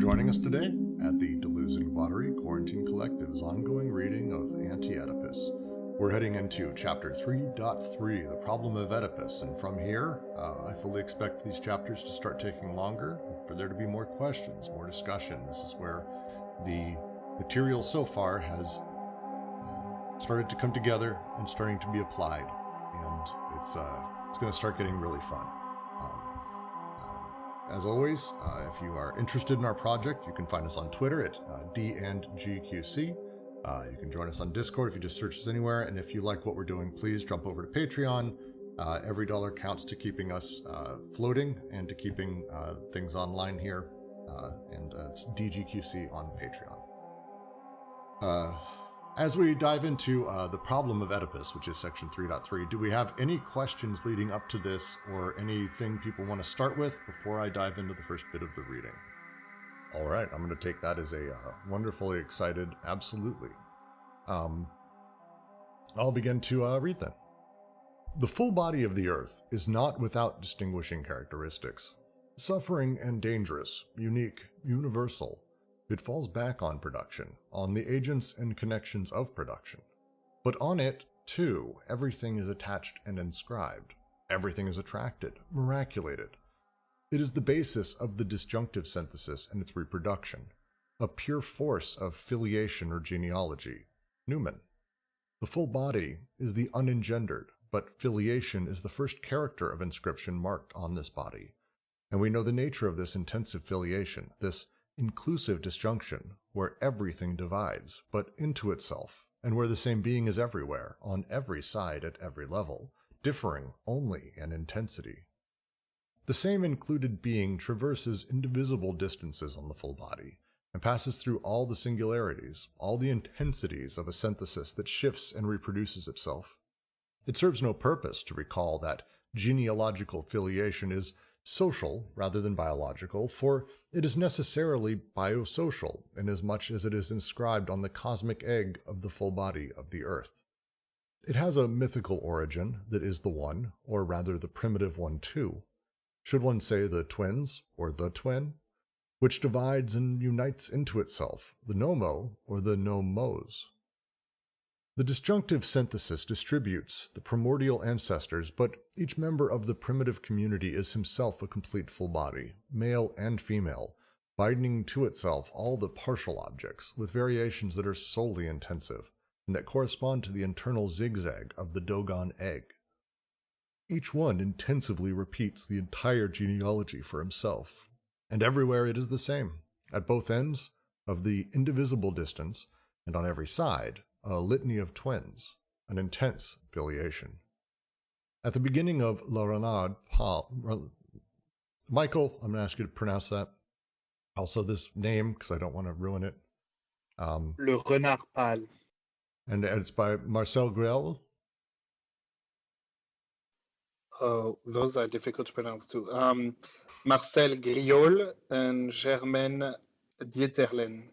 joining us today at the Delusion Watery Quarantine Collective's ongoing reading of Anti-Oedipus. We're heading into Chapter 3.3, The Problem of Oedipus, and from here, I fully expect these chapters to start taking longer, for there to be more questions, more discussion. This is where the material so far has started to come together and starting to be applied, and it's going to start getting really fun. As always, if you are interested in our project, you can find us on Twitter at D&GQC. You can join us on Discord if you just search us anywhere. And if you like what we're doing, please jump over to Patreon. Every dollar counts to keeping us floating and to keeping things online here. And it's DGQC on Patreon. As we dive into the Problem of Oedipus, which is section 3.3, do we have any questions leading up to this or anything people want to start with before I dive into the first bit of the reading? All right, I'm going to take that as a wonderfully excited absolutely. I'll begin to read then. The full body of the earth is not without distinguishing characteristics. Suffering and dangerous, unique, universal. It falls back on production, on the agents and connections of production. But on it, too, everything is attached and inscribed. Everything is attracted, miraculated. It is the basis of the disjunctive synthesis and its reproduction, a pure force of filiation or genealogy. Newman. The full body is the unengendered, but filiation is the first character of inscription marked on this body. And we know the nature of this intensive filiation, this inclusive disjunction, where everything divides, but into itself, and where the same being is everywhere, on every side at every level, differing only in intensity. The same included being traverses indivisible distances on the full body, and passes through all the singularities, all the intensities of a synthesis that shifts and reproduces itself. It serves no purpose to recall that genealogical filiation is social rather than biological, for it is necessarily biosocial inasmuch as it is inscribed on the cosmic egg of the full body of the earth. It has a mythical origin that is the one, or rather the primitive one too. Should one say the twins, or the twin, which divides and unites into itself, the nomo, or the nomos. The disjunctive synthesis distributes the primordial ancestors, but each member of the primitive community is himself a complete full body, male and female, binding to itself all the partial objects, with variations that are solely intensive, and that correspond to the internal zigzag of the Dogun egg. Each one intensively repeats the entire genealogy for himself, and everywhere it is the same, at both ends of the indivisible distance, and on every side, a litany of twins, an intense filiation. At the beginning of La Renard, Michael, I'm going to ask you to pronounce that. Also this name, because I don't want to ruin it. Le Renard Pâle. And it's by Marcel Grell. Those are difficult to pronounce too. Marcel Griol and Germaine Dieterlen.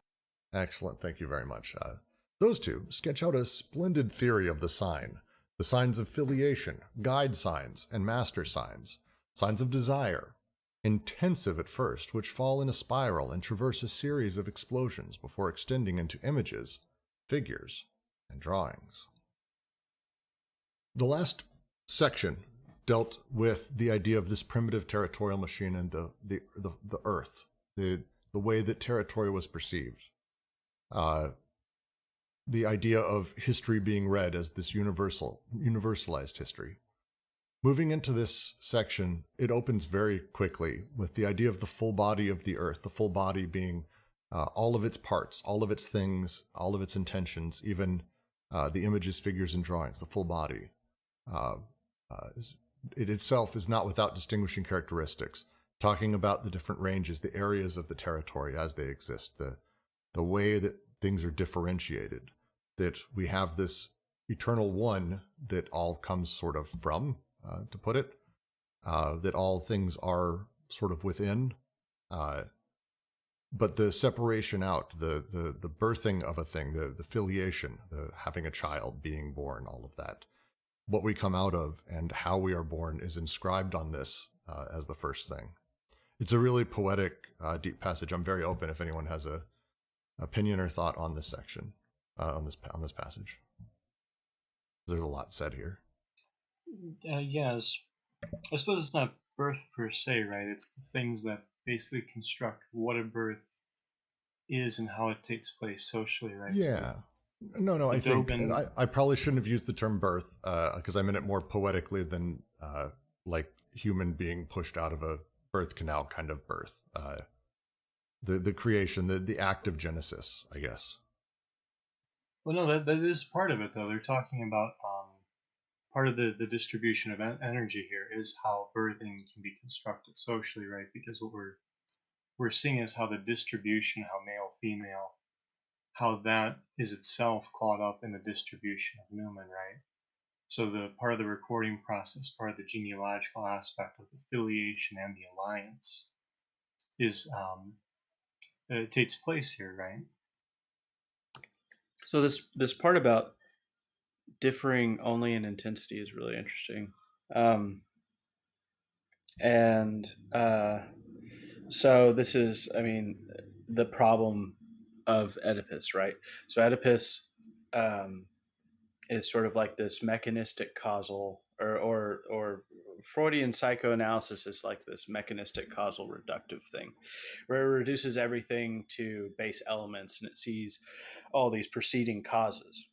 Excellent, thank you very much. Those two sketch out a splendid theory of the signs of filiation, guide signs, and master signs of desire, intensive at first, which fall in a spiral and traverse a series of explosions before extending into images, figures, and drawings. The last section dealt with the idea of this primitive territorial machine and the earth, the way that territory was perceived. The idea of history being read as this universalized history. Moving into this section, it opens very quickly with the idea of the full body of the earth, the full body being all of its parts, all of its things, all of its intentions, even the images, figures, and drawings, the full body. It itself is not without distinguishing characteristics, talking about the different ranges, the areas of the territory as they exist, the way that things are differentiated, that we have this eternal one that all comes sort of from, to put it, that all things are sort of within, but the separation out, the birthing of a thing, the filiation, the having a child, being born, all of that, what we come out of and how we are born is inscribed on this as the first thing. It's a really poetic, deep passage. I'm very open if anyone has a opinion or thought on this section, on this passage. There's a lot said here. Yes, I suppose it's not birth per se, right? It's the things that basically construct what a birth is and how it takes place socially, right? Yeah. No, I think I probably shouldn't have used the term birth because I meant it more poetically than like human being pushed out of a birth canal kind of birth. The creation, the act of Genesis, I guess. Well, no, that is part of it, though. They're talking about part of the distribution of energy here is how birthing can be constructed socially, right? Because what we're seeing is how the distribution, how male, female, how that is itself caught up in the distribution of Newman, right? So the part of the recording process, part of the genealogical aspect of the affiliation and the alliance is it takes place here, right? So this part about differing only in intensity is really interesting. So this is, I mean, the problem of Oedipus, right? So Oedipus is sort of like this mechanistic causal, or Freudian psychoanalysis is like this mechanistic causal reductive thing, where it reduces everything to base elements and it sees all these preceding causes.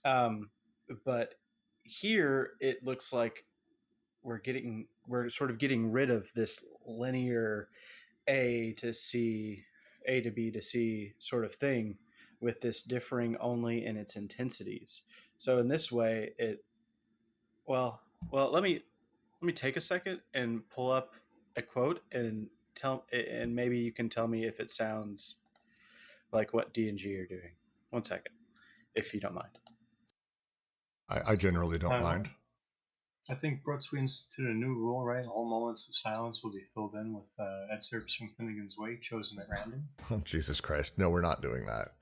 But here it looks like we're sort of getting rid of this linear A to B to C sort of thing, with this differing only in its intensities. So in this way, let me take a second and pull up a quote and maybe you can tell me if it sounds like what D&G are doing. 1 second, if you don't mind. I generally don't mind. I think Brooks instituted a new rule, right? All moments of silence will be filled in with excerpts from Finnegan's Wake chosen at random. Oh, Jesus Christ. No, we're not doing that.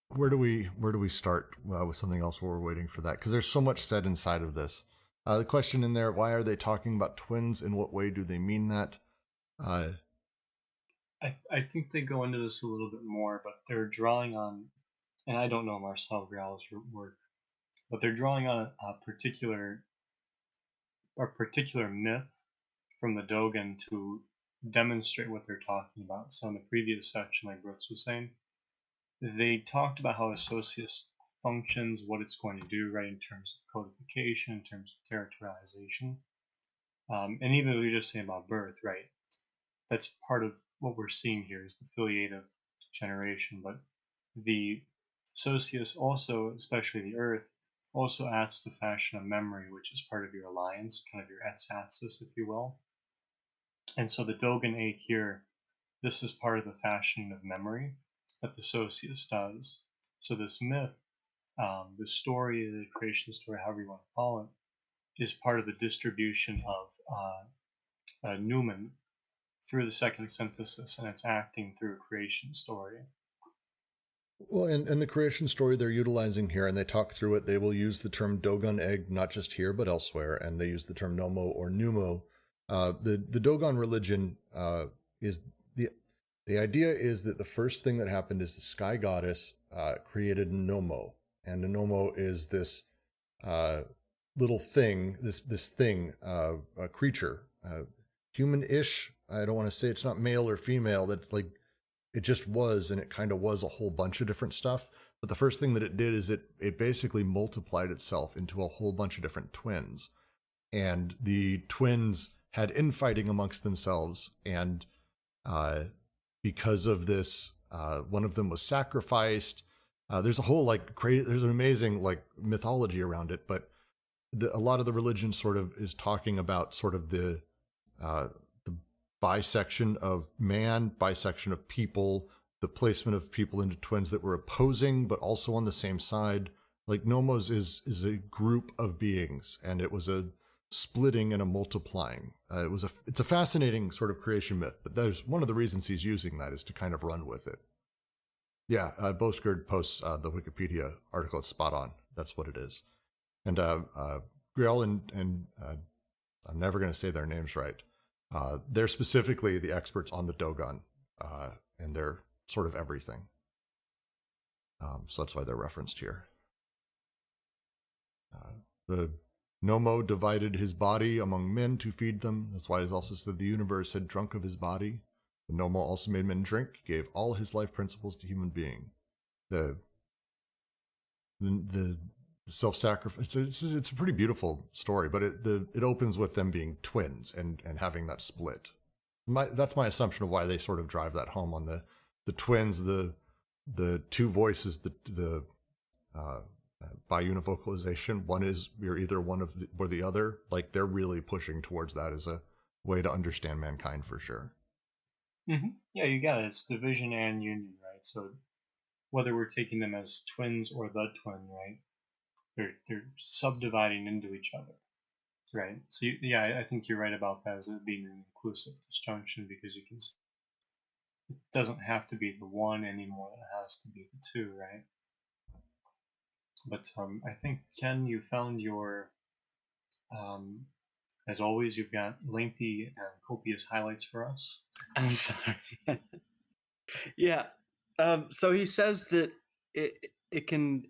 Where do we start with something else while we're waiting for that? Because there's so much said inside of this. The question in there, why are they talking about twins? In what way do they mean that? I think they go into this a little bit more, but they're drawing on, and I don't know Marcel Real's work, but they're drawing on a particular myth from the Dogun to demonstrate what they're talking about. So in the previous section, like Brooks was saying, they talked about how a socius functions, what it's going to do, right, in terms of codification, in terms of territorialization. And even if we just say about birth, right, that's part of what we're seeing here is the filiative generation. But the socius also, especially the earth, also adds to fashion a memory, which is part of your alliance, kind of your ex-axis, if you will. And so the Dogun ache here, this is part of the fashioning of memory that the socius does. So this myth, the story, the creation story, however you want to call it, is part of the distribution of Newman through the second synthesis, and it's acting through a creation story. Well, and the creation story they're utilizing here, and they talk through it, they will use the term Dogun egg, not just here, but elsewhere, and they use the term Nomo or Numo. The Dogon religion is the idea is that the first thing that happened is the sky goddess created Nomo, and a Nomo is this little thing, this thing, a creature, human-ish. I don't want to say it's not male or female. That's like it just was, and it kind of was a whole bunch of different stuff. But the first thing that it did is it basically multiplied itself into a whole bunch of different twins, and the twins had infighting amongst themselves, and because of this, one of them was sacrificed. There's a whole there's an amazing mythology around it, but a lot of the religion sort of is talking about sort of the bisection of man, bisection of people, the placement of people into twins that were opposing but also on the same side. Like Nomos is a group of beings, and it was a splitting and a multiplying. It's a fascinating sort of creation myth, but there's one of the reasons he's using that is to kind of run with it. Yeah, Boskerd posts the Wikipedia article. It's spot on. That's what it is. And Griel and I'm never going to say their names right. They're specifically the experts on the Dogun, and they're sort of everything. So that's why they're referenced here. The Nomo divided his body among men to feed them. That's why it is also said the universe had drunk of his body. The Nomo also made men drink, gave all his life principles to human being. The self-sacrifice. It's a pretty beautiful story, but it opens with them being twins and having that split. That's my assumption of why they sort of drive that home on the twins, the two voices, the biunivocalization. One is you're either one of or the other. Like they're really pushing towards that as a way to understand mankind for sure. Mm-hmm. Yeah, you got it. It's division and union, right? So whether we're taking them as twins or the twin, right? They're subdividing into each other, right? So I think you're right about that as it being an inclusive disjunction, because you can. It doesn't have to be the one anymore; it has to be the two, right? But I think, Ken, you found your. As always, you've got lengthy and copious highlights for us. I'm sorry. Yeah. So he says that it can,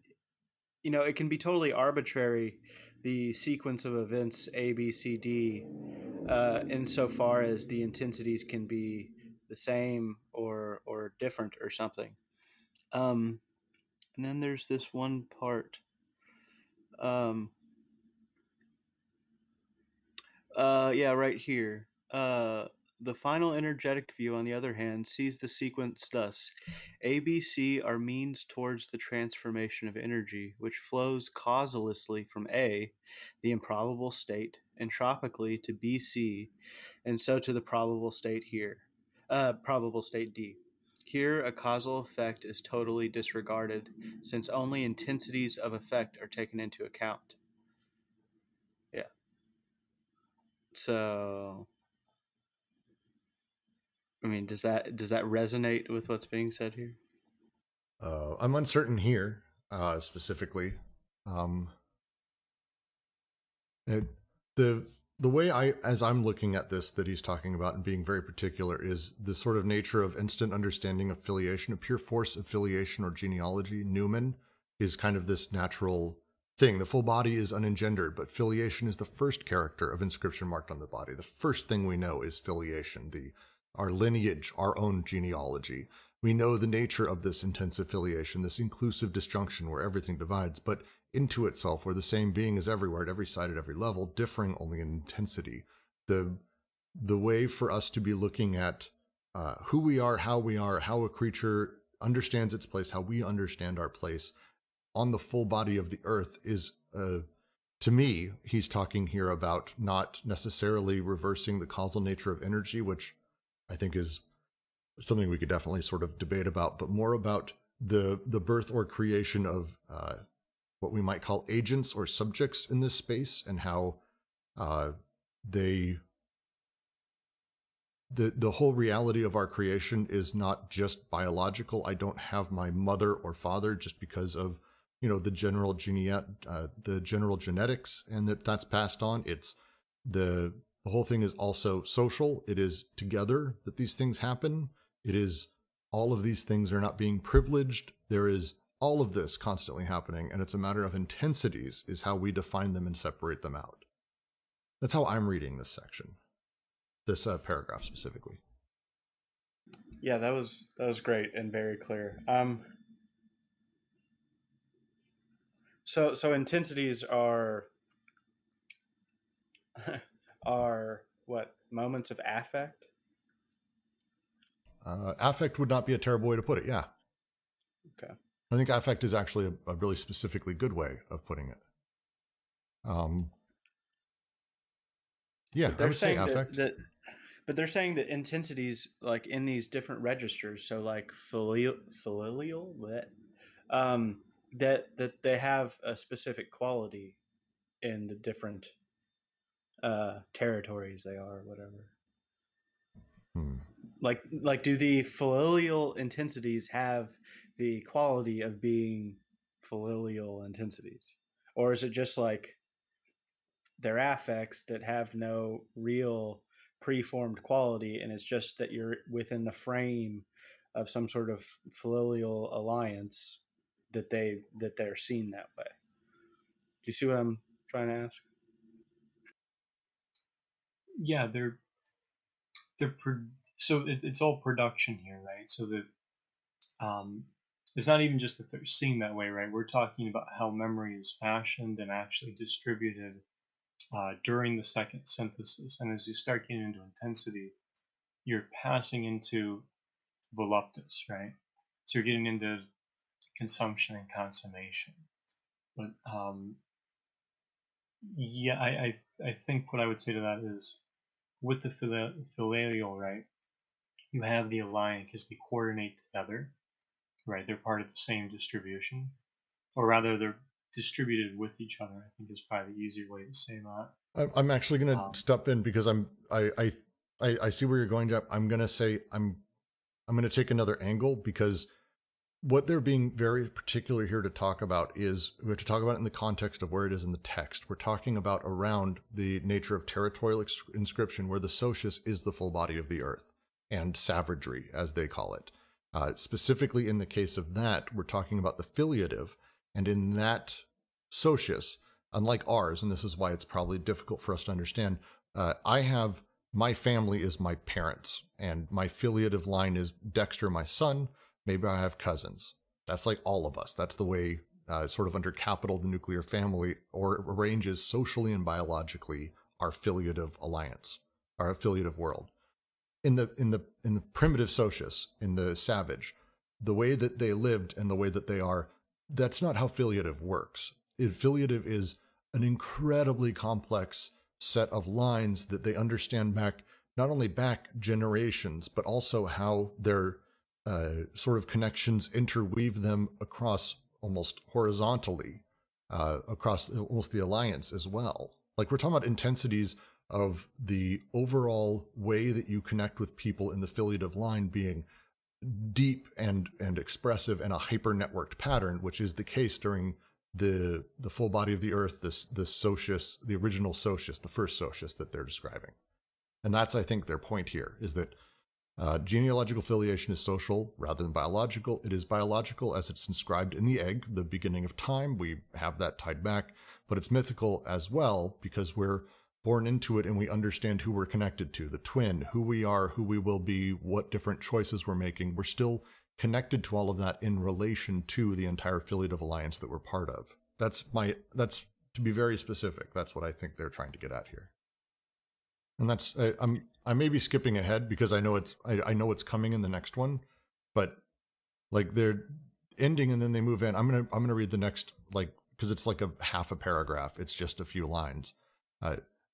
it can be totally arbitrary, the sequence of events A, B, C, D, insofar as the intensities can be the same or different or something. And then there's this one part. Right here. The final energetic view, on the other hand, sees the sequence thus: A, B, C are means towards the transformation of energy, which flows causalously from A, the improbable state, entropically to BC, and so to the probable state here. Probable state D. Here, a causal effect is totally disregarded, since only intensities of effect are taken into account. Yeah. So, I mean, does that resonate with what's being said here? I'm uncertain here, specifically. The way as I'm looking at this that he's talking about and being very particular is the sort of nature of instant understanding affiliation, a pure force affiliation or genealogy. Newman is kind of this natural thing. The full body is unengendered, but filiation is the first character of inscription marked on the body. The first thing we know is filiation, our lineage, our own genealogy. We know the nature of this intense affiliation, this inclusive disjunction where everything divides, but into itself, where the same being is everywhere, at every side, at every level, differing only in intensity. The way for us to be looking at who we are, how a creature understands its place, how we understand our place on the full body of the earth is, to me, he's talking here about not necessarily reversing the causal nature of energy, which I think is something we could definitely sort of debate about, but more about the birth or creation of what we might call agents or subjects in this space, and how the whole reality of our creation is not just biological. I don't have my mother or father just because of the general genetics, and that's passed on. It's the whole thing is also social. It is together that these things happen. It is all of these things are not being privileged. There is all of this constantly happening, and it's a matter of intensities is how we define them and separate them out. That's how I'm reading this section, this paragraph specifically. Yeah, that was great and very clear. So intensities are what, moments of affect? Affect would not be a terrible way to put it. Yeah. Okay. I think affect is actually a really specifically good way of putting it. Yeah, I would say affect. But they're saying that intensities, like in these different registers, so like filial, that they have a specific quality in the different territories they are, or whatever. Like do the filial intensities have the quality of being familial intensities? Or is it just like they're affects that have no real preformed quality, and it's just that you're within the frame of some sort of familial alliance that they're seen that way? Do you see what I'm trying to ask? Yeah, so it's all production here, right? So that it's not even just that they're seen that way, right? We're talking about how memory is fashioned and actually distributed during the second synthesis. And as you start getting into intensity, you're passing into voluptus, right? So you're getting into consumption and consummation. But yeah, I think what I would say to that is with the filial, right? You have the alliance because they coordinate together, right? They're part of the same distribution, or rather, they're distributed with each other. I think is probably the easier way to say that. I'm actually going to step in because I see where you're going, Jeff. I'm going to say I'm going to take another angle, because what they're being very particular here to talk about is we have to talk about it in the context of where it is in the text. We're talking about around the nature of territorial inscription, where the socius is the full body of the earth, and savagery, as they call it. Specifically in the case of that, we're talking about the filiative, and in that socius, unlike ours, and this is why it's probably difficult for us to understand, my family is my parents, and my filiative line is Dexter, my son. Maybe I have cousins. That's like all of us. That's the way, sort of under capital, the nuclear family arranges socially and biologically our filiative alliance, our filiative world. In the primitive socius, in the savage, the way that they lived and the way that they are, that's not how filiative works. Filiative is an incredibly complex set of lines that they understand back, not only back generations, but also how their sort of connections interweave them across almost horizontally, across almost the alliance as well. Like, we're talking about intensities of the overall way that you connect with people in the filiative line being deep and expressive and a hyper-networked pattern, which is the case during the full body of the earth, the socius, the original socius, the first socius that they're describing. And that's, I think, their point here, is that genealogical filiation is social rather than biological. It is biological as it's inscribed in the egg, the beginning of time. We have that tied back, but it's mythical as well because we're born into it and we understand who we're connected to, the twin, who we are, who we will be, what different choices we're making. We're still connected to all of that in relation to the entire filiative alliance that we're part of. That's to be very specific. That's what I think they're trying to get at here. And that's, I may be skipping ahead because I know it's coming in the next one, but like they're ending and then they move in. I'm gonna read the next, like, because it's like a half a paragraph. It's just a few lines.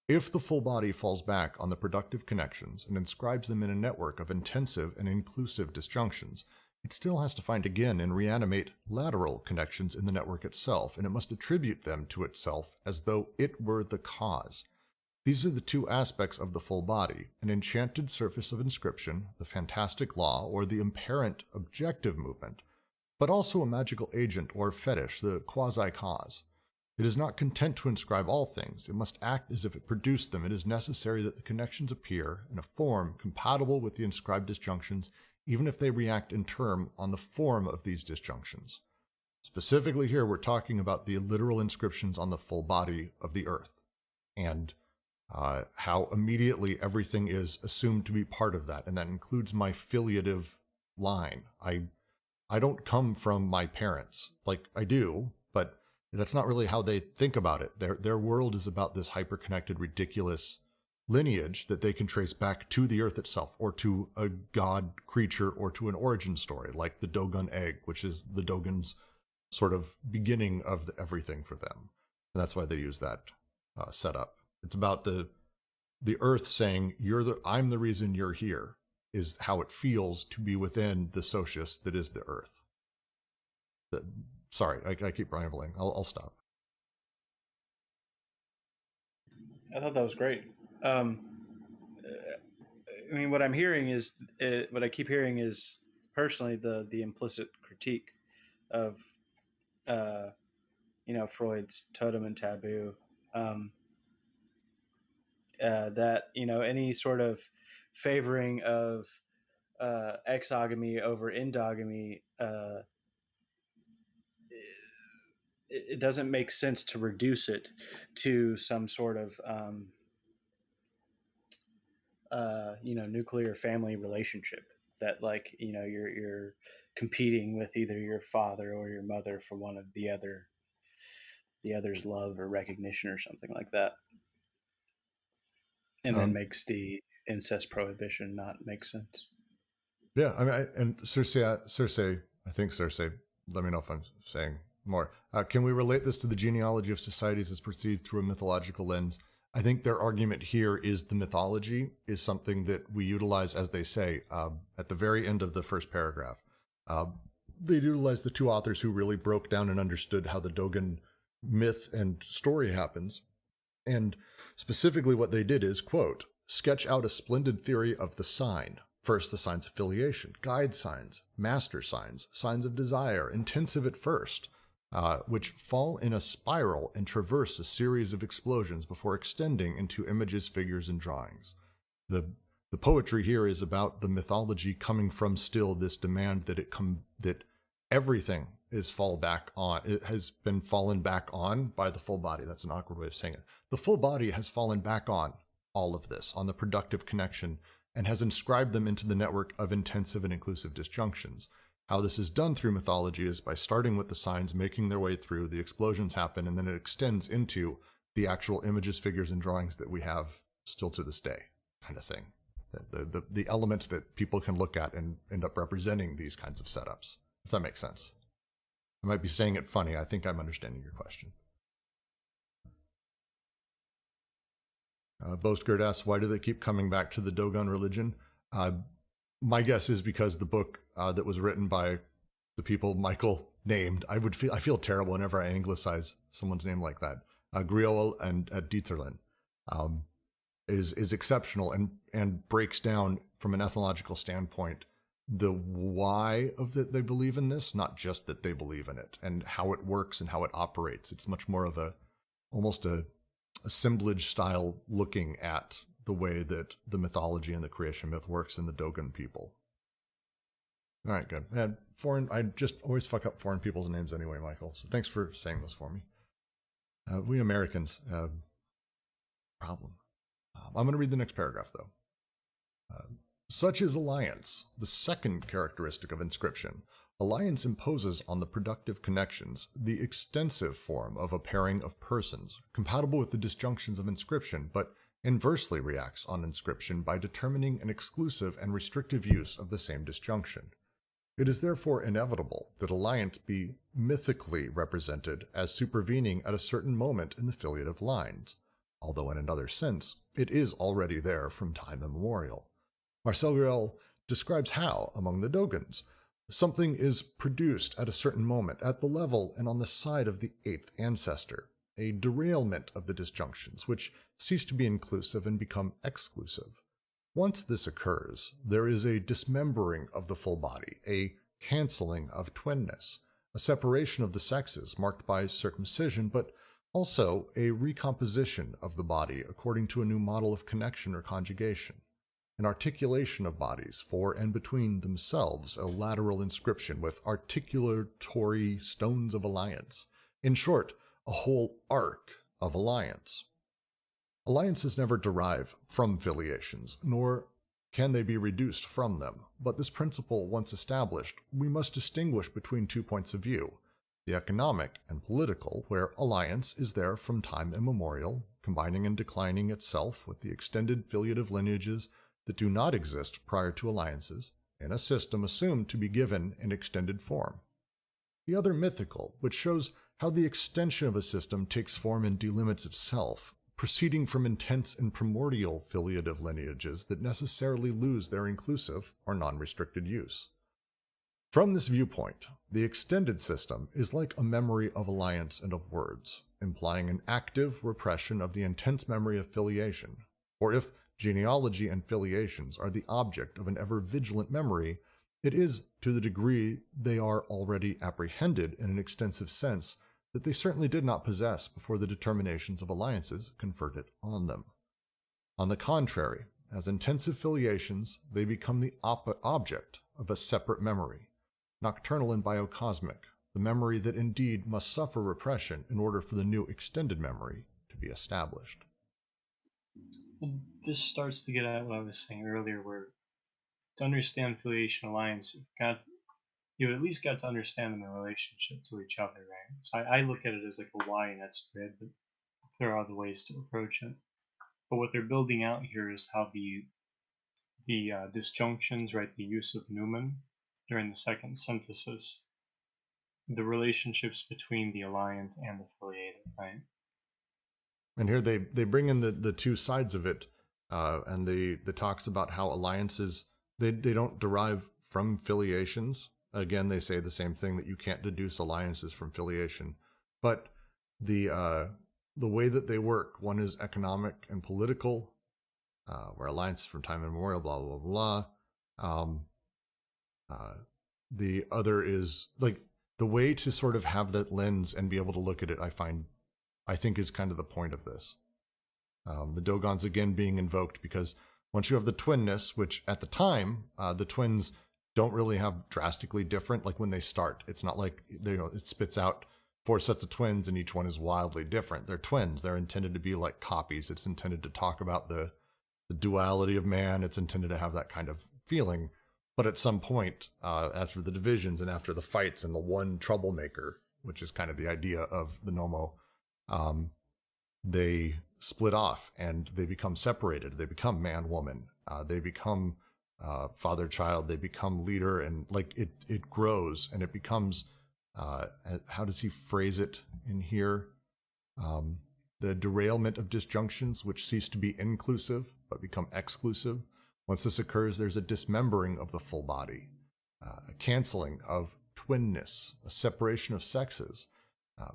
If the full body falls back on the productive connections and inscribes them in a network of intensive and inclusive disjunctions, it still has to find again and reanimate lateral connections in the network itself, and it must attribute them to itself as though it were the cause. These are the two aspects of the full body, an enchanted surface of inscription, the fantastic law, or the apparent objective movement, but also a magical agent or fetish, the quasi-cause. It is not content to inscribe all things. It must act as if it produced them. It is necessary that the connections appear in a form compatible with the inscribed disjunctions, even if they react in turn on the form of these disjunctions. Specifically here, we're talking about the literal inscriptions on the full body of the earth, and how immediately everything is assumed to be part of that, and that includes my filiative line. I don't come from my parents. Like, I do, but that's not really how they think about it. Their world is about this hyper-connected, ridiculous lineage that they can trace back to the earth itself, or to a god creature, or to an origin story, like the Dogun egg, which is the Dogun's sort of beginning of everything for them. And that's why they use that setup. It's about the earth saying, I'm the reason you're here, is how it feels to be within the socius that is the earth. Sorry, I keep rambling. I'll stop. I thought that was great. I mean, what I'm hearing is, what I keep hearing is personally the implicit critique of Freud's totem and taboo, that, any sort of favoring of exogamy over endogamy, it doesn't make sense to reduce it to some sort of nuclear family relationship that, like, you're competing with either your father or your mother for one of the other's love or recognition or something like that, and then makes the incest prohibition not make sense. Yeah, I mean, and Circe, I think Circe, let me know if I'm saying more. Can we relate this to the genealogy of societies as perceived through a mythological lens? I think their argument here is the mythology is something that we utilize, as they say, at the very end of the first paragraph. They utilize the two authors who really broke down and understood how the Dogun myth and story happens. And specifically what they did is, quote, sketch out a splendid theory of the sign. First, the signs of filiation, guide signs, master signs, signs of desire, intensive at first, which fall in a spiral and traverse a series of explosions before extending into images, figures, and drawings. The poetry here is about the mythology coming from still this demand that everything is fall back on. It has been fallen back on by the full body. That's an awkward way of saying it. The full body has fallen back on all of this, on the productive connection, and has inscribed them into the network of intensive and inclusive disjunctions. How this is done through mythology is by starting with the signs, making their way through, the explosions happen, and then it extends into the actual images, figures, and drawings that we have still to this day, kind of thing. The elements that people can look at and end up representing these kinds of setups, if that makes sense. I might be saying it funny. I think I'm understanding your question. Boastgird asks, why do they keep coming back to the Dogun religion? My guess is because the book that was written by the people Michael named, I feel terrible whenever I anglicize someone's name like that. Griol and Dieterlen is exceptional and breaks down from an ethnological standpoint the why of that they believe in this, not just that they believe in it, and how it works and how it operates. It's much more of almost a assemblage style looking at the way that the mythology and the creation myth works in the Dogun people. All right, good. And I just always fuck up foreign people's names anyway, Michael. So thanks for saying this for me. We Americans have a problem. I'm going to read the next paragraph, though. Such is alliance, the second characteristic of inscription. Alliance imposes on the productive connections the extensive form of a pairing of persons, compatible with the disjunctions of inscription, but inversely reacts on inscription by determining an exclusive and restrictive use of the same disjunction. It is therefore inevitable that alliance be mythically represented as supervening at a certain moment in the filiative lines, although in another sense it is already there from time immemorial. Marcel Griol describes how, among the Doguns, something is produced at a certain moment at the level and on the side of the eighth ancestor, a derailment of the disjunctions which cease to be inclusive and become exclusive. Once this occurs, there is a dismembering of the full body, a cancelling of twinness, a separation of the sexes marked by circumcision, but also a recomposition of the body according to a new model of connection or conjugation, an articulation of bodies for and between themselves, a lateral inscription with articulatory stones of alliance. In short, a whole arc of alliance. Alliances never derive from filiations, nor can they be reduced from them, but this principle once established, we must distinguish between 2 points of view, the economic and political, where alliance is there from time immemorial, combining and declining itself with the extended filiative lineages that do not exist prior to alliances, in a system assumed to be given in extended form. The other mythical, which shows how the extension of a system takes form and delimits itself, proceeding from intense and primordial filiative lineages that necessarily lose their inclusive or non-restricted use. From this viewpoint, the extended system is like a memory of alliance and of words, implying an active repression of the intense memory of filiation, or if genealogy and filiations are the object of an ever-vigilant memory, It is to the degree they are already apprehended in an extensive sense that they certainly did not possess before the determinations of alliances conferred it on them. On the contrary, as intensive filiations, they become the object of a separate memory, nocturnal and biocosmic, the memory that indeed must suffer repression in order for the new extended memory to be established. This starts to get at what I was saying earlier, where to understand filiation alliance, you at least got to understand them in relationship to each other, right? So I look at it as like a Y in that grid, but there are other ways to approach it. But what they're building out here is how the disjunctions, right, the use of Newman during the second synthesis, the relationships between the alliant and the filiated, right? And here they bring in the two sides of it, and the talks about how alliances, they don't derive from filiations. Again, they say the same thing, that you can't deduce alliances from filiation. But the way that they work, one is economic and political, where alliances from time immemorial, blah, blah, blah. The other is, like, the way to sort of have that lens and be able to look at it, I think is kind of the point of this. The Dogons again being invoked because once you have the twinness, which at the time, the twins don't really have drastically different, like when they start, it's not like, it spits out 4 sets of twins and each one is wildly different. They're twins. They're intended to be like copies. It's intended to talk about the duality of man. It's intended to have that kind of feeling. But at some point, after the divisions and after the fights and the one troublemaker, which is kind of the idea of the Nomo, they split off and they become separated. They become man-woman. They become father-child. They become leader, and like it grows and it becomes, how does he phrase it in here? The derailment of disjunctions, which cease to be inclusive but become exclusive. Once this occurs, there's a dismembering of the full body, a canceling of twinness, a separation of sexes,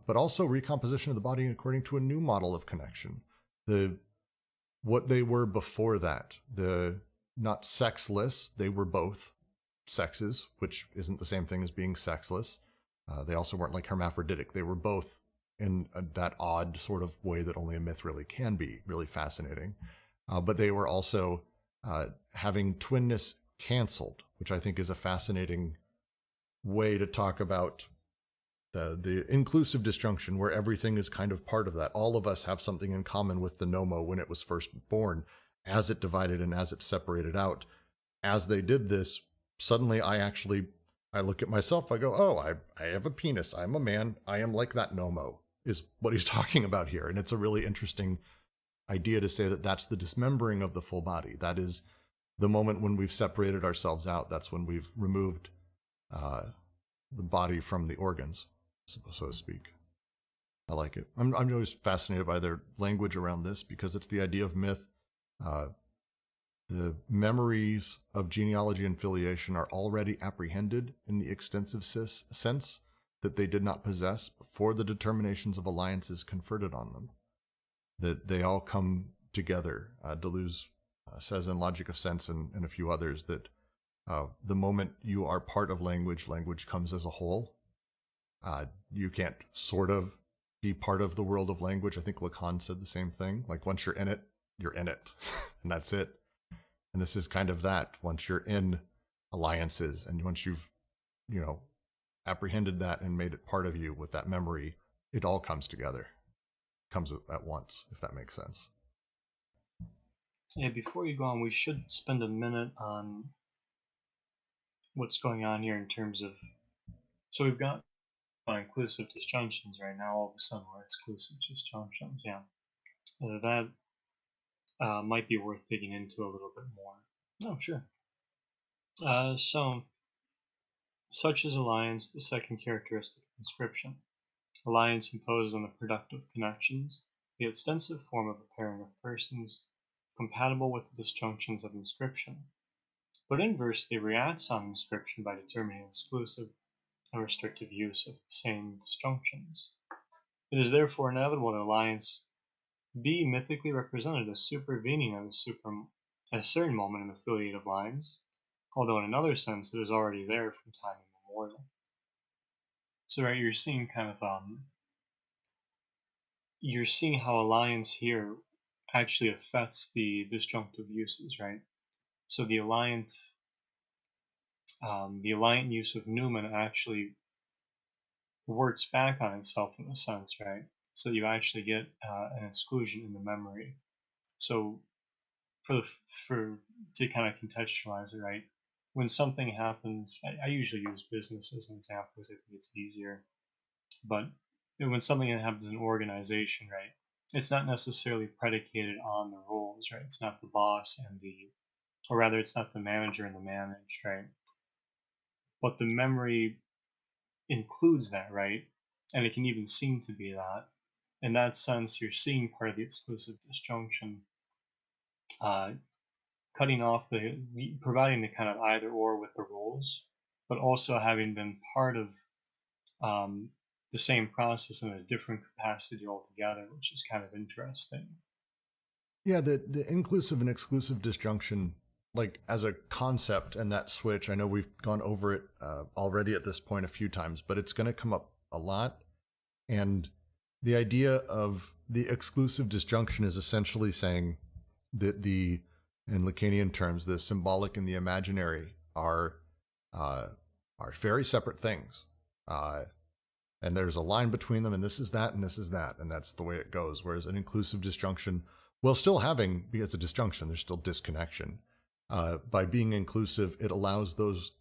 but also recomposition of the body according to a new model of connection. What they were before that, not sexless, they were both sexes, which isn't the same thing as being sexless. They also weren't like hermaphroditic. They were both in that odd sort of way that only a myth really can be, really fascinating. But they were also having twinness canceled, which I think is a fascinating way to talk about the inclusive disjunction, where everything is kind of part of that. All of us have something in common with the Nomo when it was first born. As it divided and as it separated out, as they did this, suddenly I look at myself, I go, oh, I have a penis, I'm a man, I am like that Nomo, is what he's talking about here. And it's a really interesting idea to say that that's the dismembering of the full body. That is the moment when we've separated ourselves out. That's when we've removed the body from the organs, so to speak. I like it. I'm always fascinated by their language around this, because it's the idea of myth. The memories of genealogy and filiation are already apprehended in the extensive sense that they did not possess before the determinations of alliances conferred on them. That they all come together. Deleuze says in Logic of Sense and a few others that the moment you are part of language, language comes as a whole. You can't sort of be part of the world of language. I think Lacan said the same thing. Like, once you're in it, and that's it. And this is kind of that. Once you're in alliances and once you've, apprehended that and made it part of you with that memory, it all comes together. Comes at once, if that makes sense. Yeah, before you go on, we should spend a minute on what's going on here in terms of, so we've got inclusive disjunctions right now. All of a sudden we're exclusive disjunctions. Yeah, that might be worth digging into a little bit more. Oh, sure. So such is alliance, the second characteristic of inscription. Alliance imposes on the productive connections the extensive form of a pairing of persons compatible with the disjunctions of inscription, but inversely reacts on inscription by determining exclusive and restrictive use of the same disjunctions. It is therefore inevitable that alliance be mythically represented as supervening at a certain moment in affiliative lines, although in another sense it is already there from time immemorial. So right, you're seeing kind of you're seeing how alliance here actually affects the disjunctive uses, right? So the alliant use of Newman actually works back on itself in a sense, right? So you actually get an exclusion in the memory. So for to kind of contextualize it, right? When something happens, I usually use business as an example because I think it's easier. But when something happens in an organization, right? It's not necessarily predicated on the roles, right? It's not the boss and or rather, it's not the manager and the managed, right? But the memory includes that, right? And it can even seem to be that. In that sense, you're seeing part of the exclusive disjunction, uh, cutting off providing the kind of either or with the roles, but also having been part of um, the same process in a different capacity altogether, which is kind of interesting. Yeah, the inclusive and exclusive disjunction, like as a concept and that switch, I know we've gone over it already at this point a few times, but it's going to come up a lot. And the idea of the exclusive disjunction is essentially saying that in Lacanian terms, the symbolic and the imaginary are very separate things. And there's a line between them, and this is that, and this is that, and that's the way it goes. Whereas an inclusive disjunction, while still having, because it's a disjunction, there's still disconnection. By being inclusive, it allows those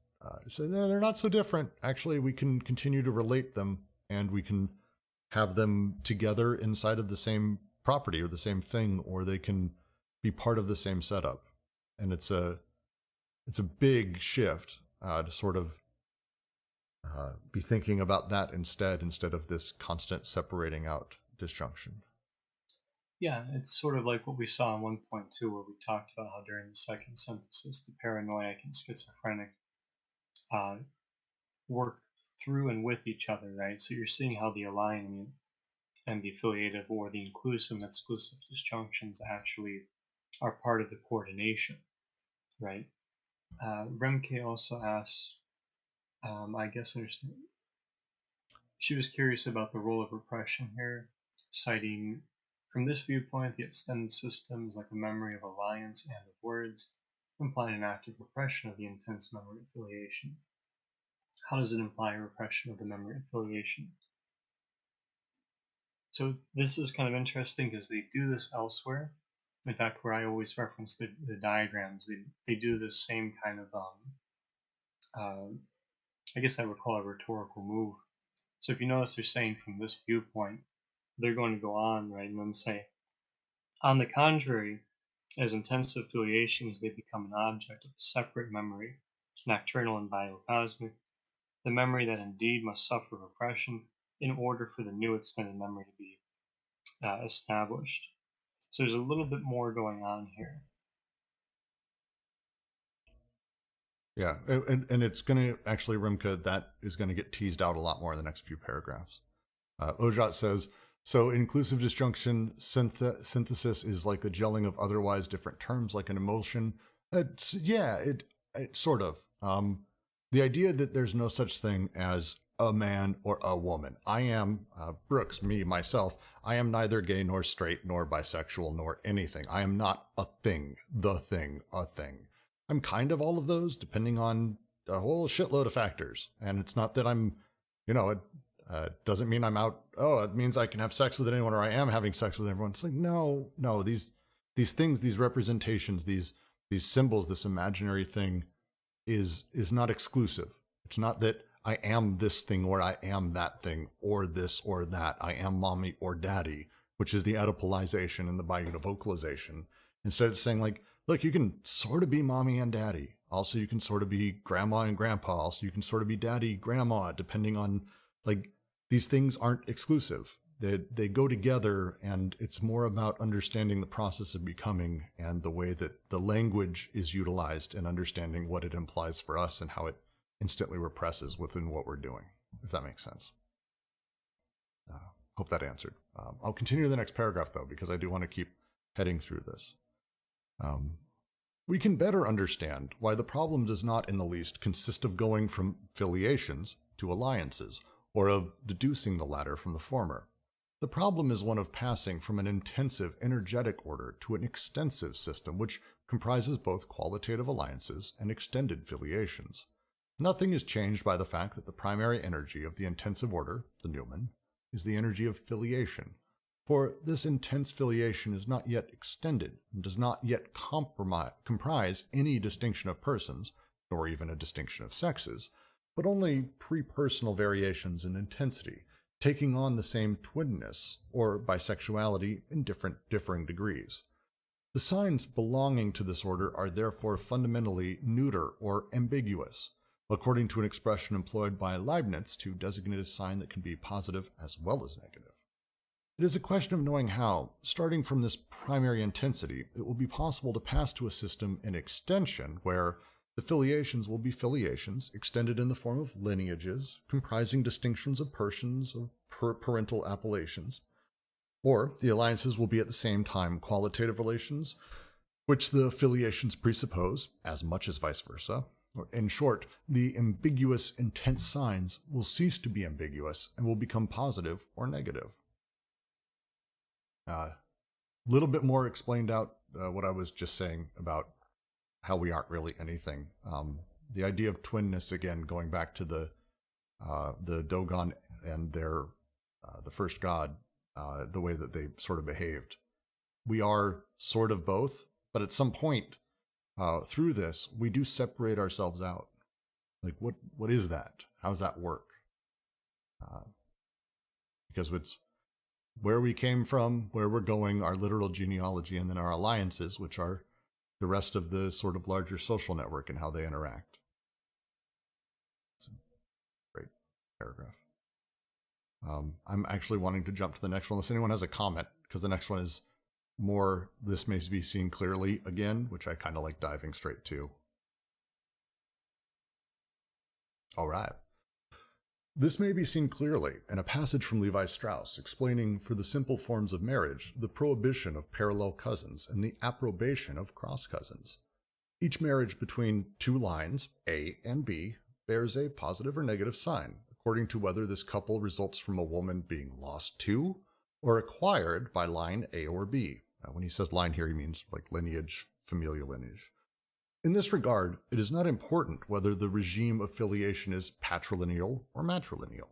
to say, no, they're not so different. Actually, we can continue to relate them, and we can have them together inside of the same property or the same thing, or they can be part of the same setup. And it's a big shift to sort of be thinking about that instead of this constant separating out disjunction. Yeah, it's sort of like what we saw in 1.2, where we talked about how during the second synthesis, the paranoiac and schizophrenic work through and with each other, right? So you're seeing how the alignment and the affiliative or the inclusive and exclusive disjunctions actually are part of the coordination, right? Remke also asks, I guess she was curious about the role of repression here, citing, from this viewpoint, the extended system is like a memory of alliance and of words, implying an active repression of the intense memory affiliation. How does it imply a repression of the memory affiliation? So this is kind of interesting because they do this elsewhere. In fact, where I always reference the diagrams, they do this same kind of, I guess I would call it a rhetorical move. So if you notice, they're saying from this viewpoint, they're going to go on, right, and then say, on the contrary, as intensive affiliations, they become an object of separate memory, nocturnal and biocosmic, the memory that indeed must suffer repression in order for the new extended memory to be established. So there's a little bit more going on here. Yeah, and it's going to actually, Rimka, that is going to get teased out a lot more in the next few paragraphs. Ojat says, so inclusive disjunction synthesis is like the gelling of otherwise different terms, like an emotion. It sort of. The idea that there's no such thing as a man or a woman. I am, Brooks, me, myself, I am neither gay nor straight nor bisexual nor anything. I am not a thing, the thing, a thing. I'm kind of all of those, depending on a whole shitload of factors. And it's not that I'm, it doesn't mean I'm out, it means I can have sex with anyone or I am having sex with everyone. It's like, no, these things, these representations, these symbols, this imaginary thing is not exclusive. It's not that I am this thing or I am that thing or this or that. I am mommy or daddy, which is the Oedipalization and the biunivocalization. Instead, it's saying like, look, you can sort of be mommy and daddy. Also, you can sort of be grandma and grandpa. Also, you can sort of be daddy, grandma, depending on, like, these things aren't exclusive. They go together, and it's more about understanding the process of becoming and the way that the language is utilized and understanding what it implies for us and how it instantly represses within what we're doing, if that makes sense. Hope that answered. I'll continue to the next paragraph, though, because I do want to keep heading through this. We can better understand why the problem does not in the least consist of going from filiations to alliances, or of deducing the latter from the former. The problem is one of passing from an intensive, energetic order to an extensive system which comprises both qualitative alliances and extended filiations. Nothing is changed by the fact that the primary energy of the intensive order, the numen, is the energy of filiation, for this intense filiation is not yet extended and does not yet comprise any distinction of persons, nor even a distinction of sexes, but only pre-personal variations in intensity, taking on the same twinness or bisexuality in differing degrees. The signs belonging to this order are therefore fundamentally neuter or ambiguous, according to an expression employed by Leibniz to designate a sign that can be positive as well as negative. It is a question of knowing how, starting from this primary intensity, it will be possible to pass to a system in extension where the filiations will be filiations extended in the form of lineages, comprising distinctions of persons of parental appellations, or the alliances will be at the same time qualitative relations, which the filiations presuppose, as much as vice versa. In short, the ambiguous intense signs will cease to be ambiguous and will become positive or negative. Little bit more explained out what I was just saying about how we aren't really anything. The idea of twinness, again, going back to the Dogun and their the first god, the way that they sort of behaved. We are sort of both, but at some point through this, we do separate ourselves out. Like, what is that? How does that work? Because it's where we came from, where we're going, our literal genealogy, and then our alliances, which are the rest of the sort of larger social network and how they interact. It's a great paragraph. I'm actually wanting to jump to the next one, unless anyone has a comment, because the next one is more, this may be seen clearly again, which I kind of like diving straight to. All right. This may be seen clearly in a passage from Levi Strauss explaining for the simple forms of marriage the prohibition of parallel cousins and the approbation of cross cousins. Each marriage between two lines, A and B, bears a positive or negative sign, according to whether this couple results from a woman being lost to or acquired by line A or B. When he says line here, he means like lineage, familial lineage. In this regard, it is not important whether the regime of filiation is patrilineal or matrilineal.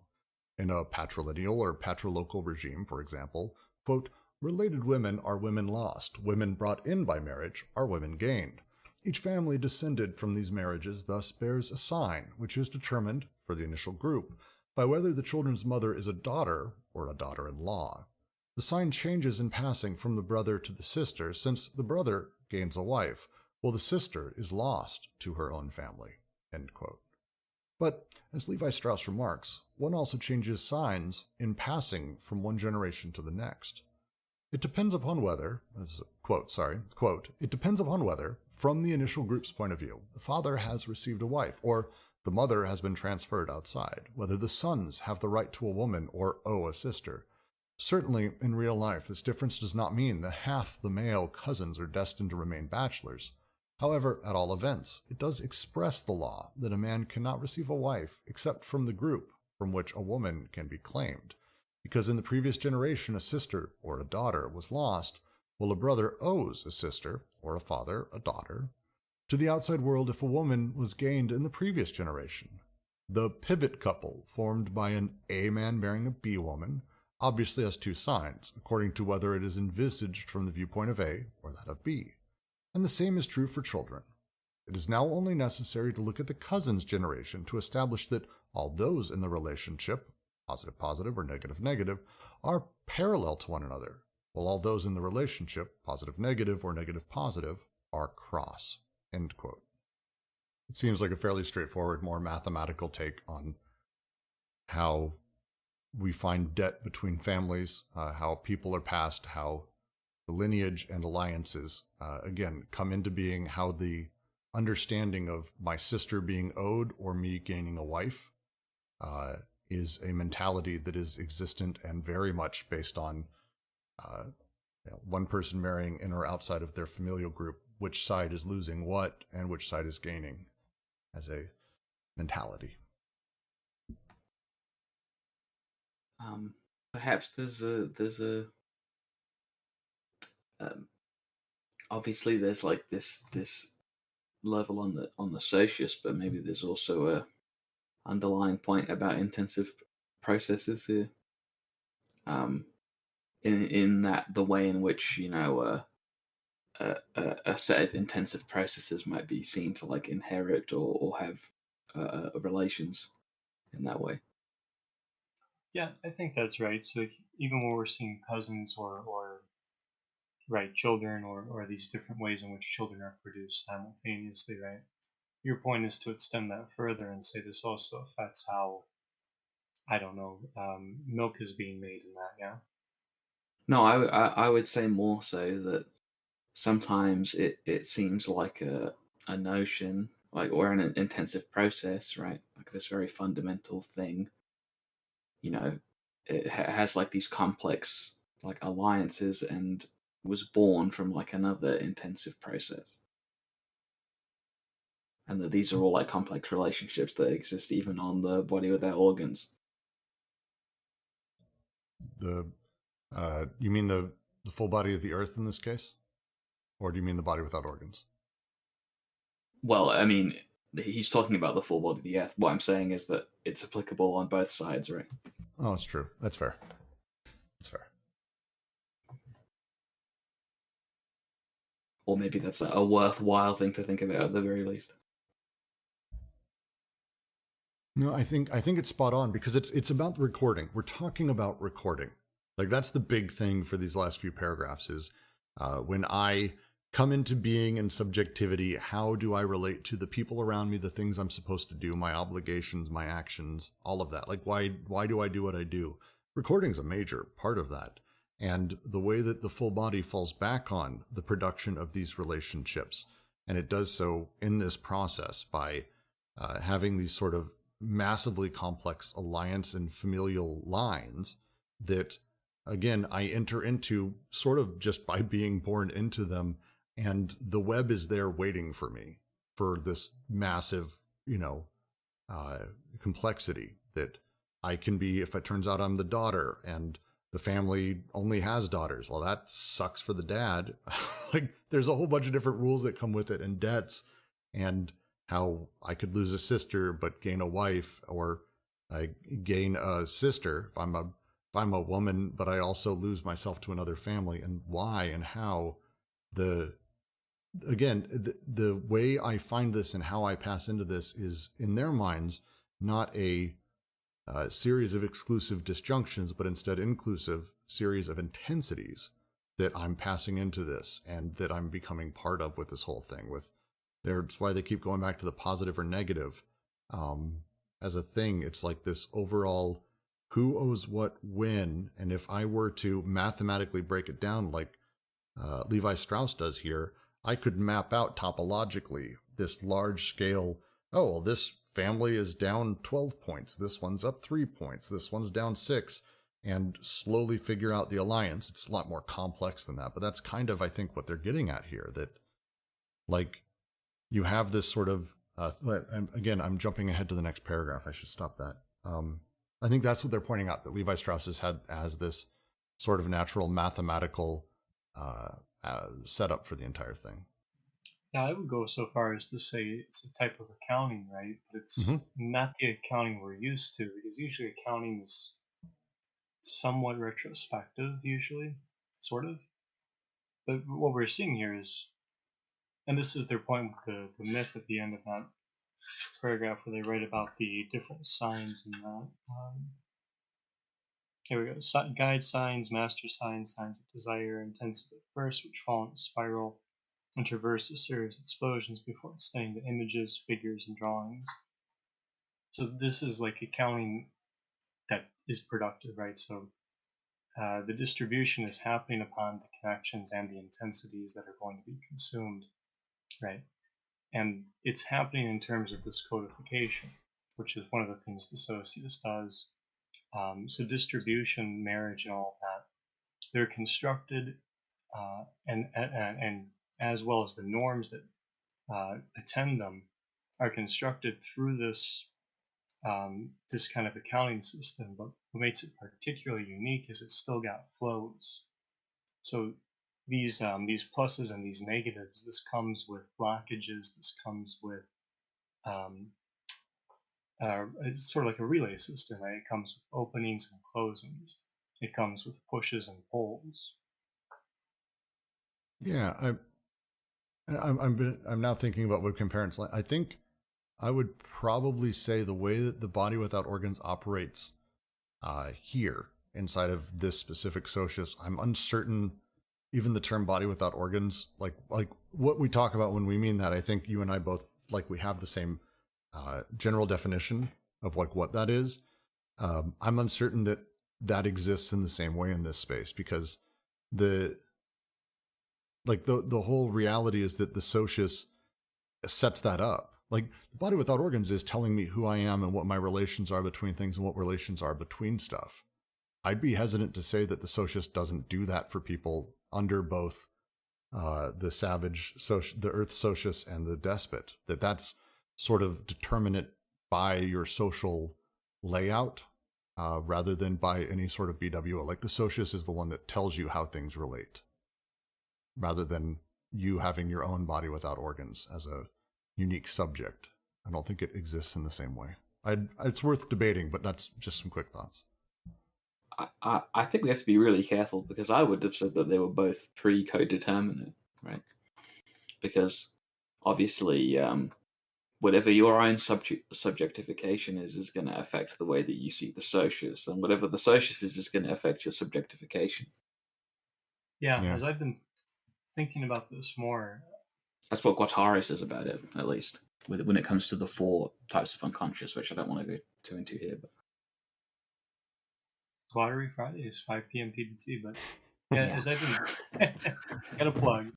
In a patrilineal or patrilocal regime, for example, quote, related women are women lost, women brought in by marriage are women gained. Each family descended from these marriages thus bears a sign, which is determined, for the initial group, by whether the children's mother is a daughter or a daughter-in-law. The sign changes in passing from the brother to the sister, since the brother gains a wife, while the sister is lost to her own family. End quote. But, as Levi Strauss remarks, one also changes signs in passing from one generation to the next. It depends upon whether, it depends upon whether, from the initial group's point of view, the father has received a wife, or the mother has been transferred outside, whether the sons have the right to a woman or owe a sister. Certainly, in real life, this difference does not mean that half the male cousins are destined to remain bachelors. However, at all events, it does express the law that a man cannot receive a wife except from the group from which a woman can be claimed, because in the previous generation a sister or a daughter was lost, while a brother owes a sister or a father a daughter to the outside world if a woman was gained in the previous generation. The pivot couple, formed by an A man marrying a B woman, obviously has two signs, according to whether it is envisaged from the viewpoint of A or that of B. And the same is true for children. It is now only necessary to look at the cousin's generation to establish that all those in the relationship, positive-positive or negative-negative, are parallel to one another, while all those in the relationship, positive-negative or negative-positive, are cross. End quote. It seems like a fairly straightforward, more mathematical take on how we find debt between families, how people are passed, how the lineage and alliances, again, come into being, how the understanding of my sister being owed or me gaining a wife is a mentality that is existent and very much based on one person marrying in or outside of their familial group which side is losing what and which side is gaining as a mentality. Perhaps there's a obviously there's like this level on the socius, but maybe there's also a underlying point about intensive processes here. In that the way in which a set of intensive processes might be seen to like inherit or have relations in that way. Yeah, I think that's right. So like, even when we're seeing cousins or right children or these different ways in which children are produced simultaneously, right? Your point is to extend that further and say this also affects how, I don't know, milk is being made in that, yeah? No, I would say more so that sometimes it seems like a notion, like, or an intensive process, right? Like this very fundamental thing, it has like these complex like alliances and was born from like another intensive process. And that these are all like complex relationships that exist even on the body without organs. You mean the full body of the earth in this case? Or do you mean the body without organs? Well, I mean, he's talking about the full body of the earth. What I'm saying is that it's applicable on both sides, right? Oh, that's true. That's fair. That's fair. Or maybe that's a worthwhile thing to think about at the very least. No, I think it's spot on because it's about recording. We're talking about recording. Like that's the big thing for these last few paragraphs is when I come into being and subjectivity, how do I relate to the people around me, the things I'm supposed to do, my obligations, my actions, all of that. Like why do I do what I do? Recording's a major part of that. And the way that the full body falls back on the production of these relationships, and it does so in this process by having these sort of massively complex alliance and familial lines that, again, I enter into sort of just by being born into them, and the web is there waiting for me for this massive, complexity that I can be if it turns out I'm the daughter and the family only has daughters. Well, that sucks for the dad. Like there's a whole bunch of different rules that come with it and debts and how I could lose a sister but gain a wife, or I gain a sister if I'm a woman, but I also lose myself to another family, and why and how. The way I find this and how I pass into this is in their minds not a series of exclusive disjunctions, but instead inclusive series of intensities that I'm passing into this and that I'm becoming part of with this whole thing. That's why they keep going back to the positive or negative as a thing. It's like this overall who owes what when, and if I were to mathematically break it down like Levi Strauss does here, I could map out topologically this large scale, oh, well, this family is down 12 points, this one's up 3 points, this one's down 6, and slowly figure out the alliance. It's a lot more complex than that, but that's kind of, I think, what they're getting at here, that like you have this sort of, again, I'm jumping ahead to the next paragraph. I should stop that. I think that's what they're pointing out, that Levi Strauss has had as this sort of natural mathematical setup for the entire thing. Yeah, I would go so far as to say it's a type of accounting, right? But it's not the accounting we're used to, because usually accounting is somewhat retrospective, usually, sort of. But what we're seeing here is, and this is their point with the myth at the end of that paragraph where they write about the different signs in that. Here we go. Guide signs, master signs, signs of desire, intensive at first, which fall in a spiral and traverse a series of explosions before extending to images, figures, and drawings. So this is like accounting that is productive, right? So the distribution is happening upon the connections and the intensities that are going to be consumed, right? And it's happening in terms of this codification, which is one of the things the socius does. So distribution, marriage, and all of that, they're constructed and as well as the norms that attend them, are constructed through this this kind of accounting system. But what makes it particularly unique is it's still got flows. So these pluses and these negatives, this comes with blockages. This comes with it's sort of like a relay system, right? It comes with openings and closings. It comes with pushes and pulls. Yeah, I'm now thinking about webcam parents. I think I would probably say the way that the body without organs operates here inside of this specific socius, I'm uncertain. Even the term body without organs, like what we talk about when we mean that, I think you and I both we have the same general definition of what that is. I'm uncertain that that exists in the same way in this space, because the whole reality is that the socius sets that up. Like, the body without organs is telling me who I am and what my relations are between things and what relations are between stuff. I'd be hesitant to say that the socius doesn't do that for people under both the savage, the earth socius, and the despot. That's sort of determinate by your social layout rather than by any sort of BWO. Like, the socius is the one that tells you how things relate, rather than you having your own body without organs as a unique subject. I don't think it exists in the same way. It's worth debating, but that's just some quick thoughts. I think we have to be really careful, because I would have said that they were both pre-codeterminate, right? Because obviously, whatever your own subjectification is going to affect the way that you see the socius, and whatever the socius is going to affect your subjectification. Yeah, as I've been thinking about this more. That's what Guattari says about it, at least, when it comes to the 4 types of unconscious, which I don't want to go too into here. But Guattari Fridays, 5 p.m. PDT. But yeah, as I've been got a plug.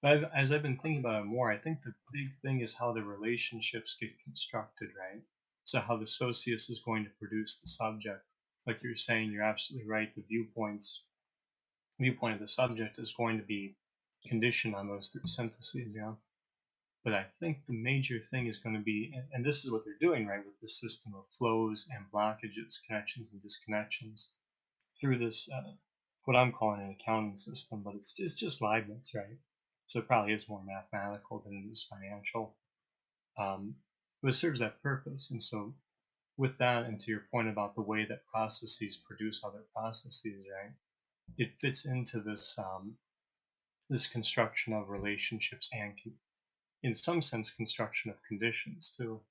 But as I've been thinking about it more, I think the big thing is how the relationships get constructed, right? So how the socius is going to produce the subject. Like you're saying, you're absolutely right. The viewpoint of the subject is going to be conditioned on those 3 syntheses, yeah. But I think the major thing is going to be, and this is what they're doing, right, with this system of flows and blockages, connections and disconnections, through this, what I'm calling an accounting system, but it's just Leibniz, right? So it probably is more mathematical than it is financial. But it serves that purpose. And so with that, and to your point about the way that processes produce other processes, right, it fits into this this construction of relationships and, in some sense, construction of conditions too.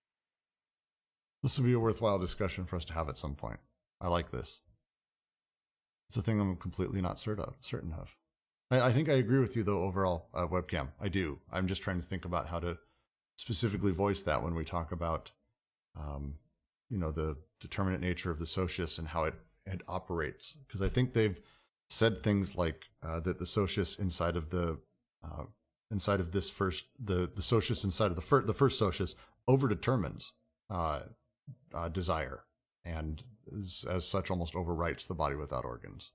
This would be a worthwhile discussion for us to have at some point. I like this. It's a thing I'm completely not certain of. I think I agree with you, though, overall, webcam. I do. I'm just trying to think about how to specifically voice that when we talk about, the determinate nature of the socius and how it operates. Because I think they've said things like that the socius inside of the socius inside of the first socius overdetermines desire, and as such almost overwrites the body without organs.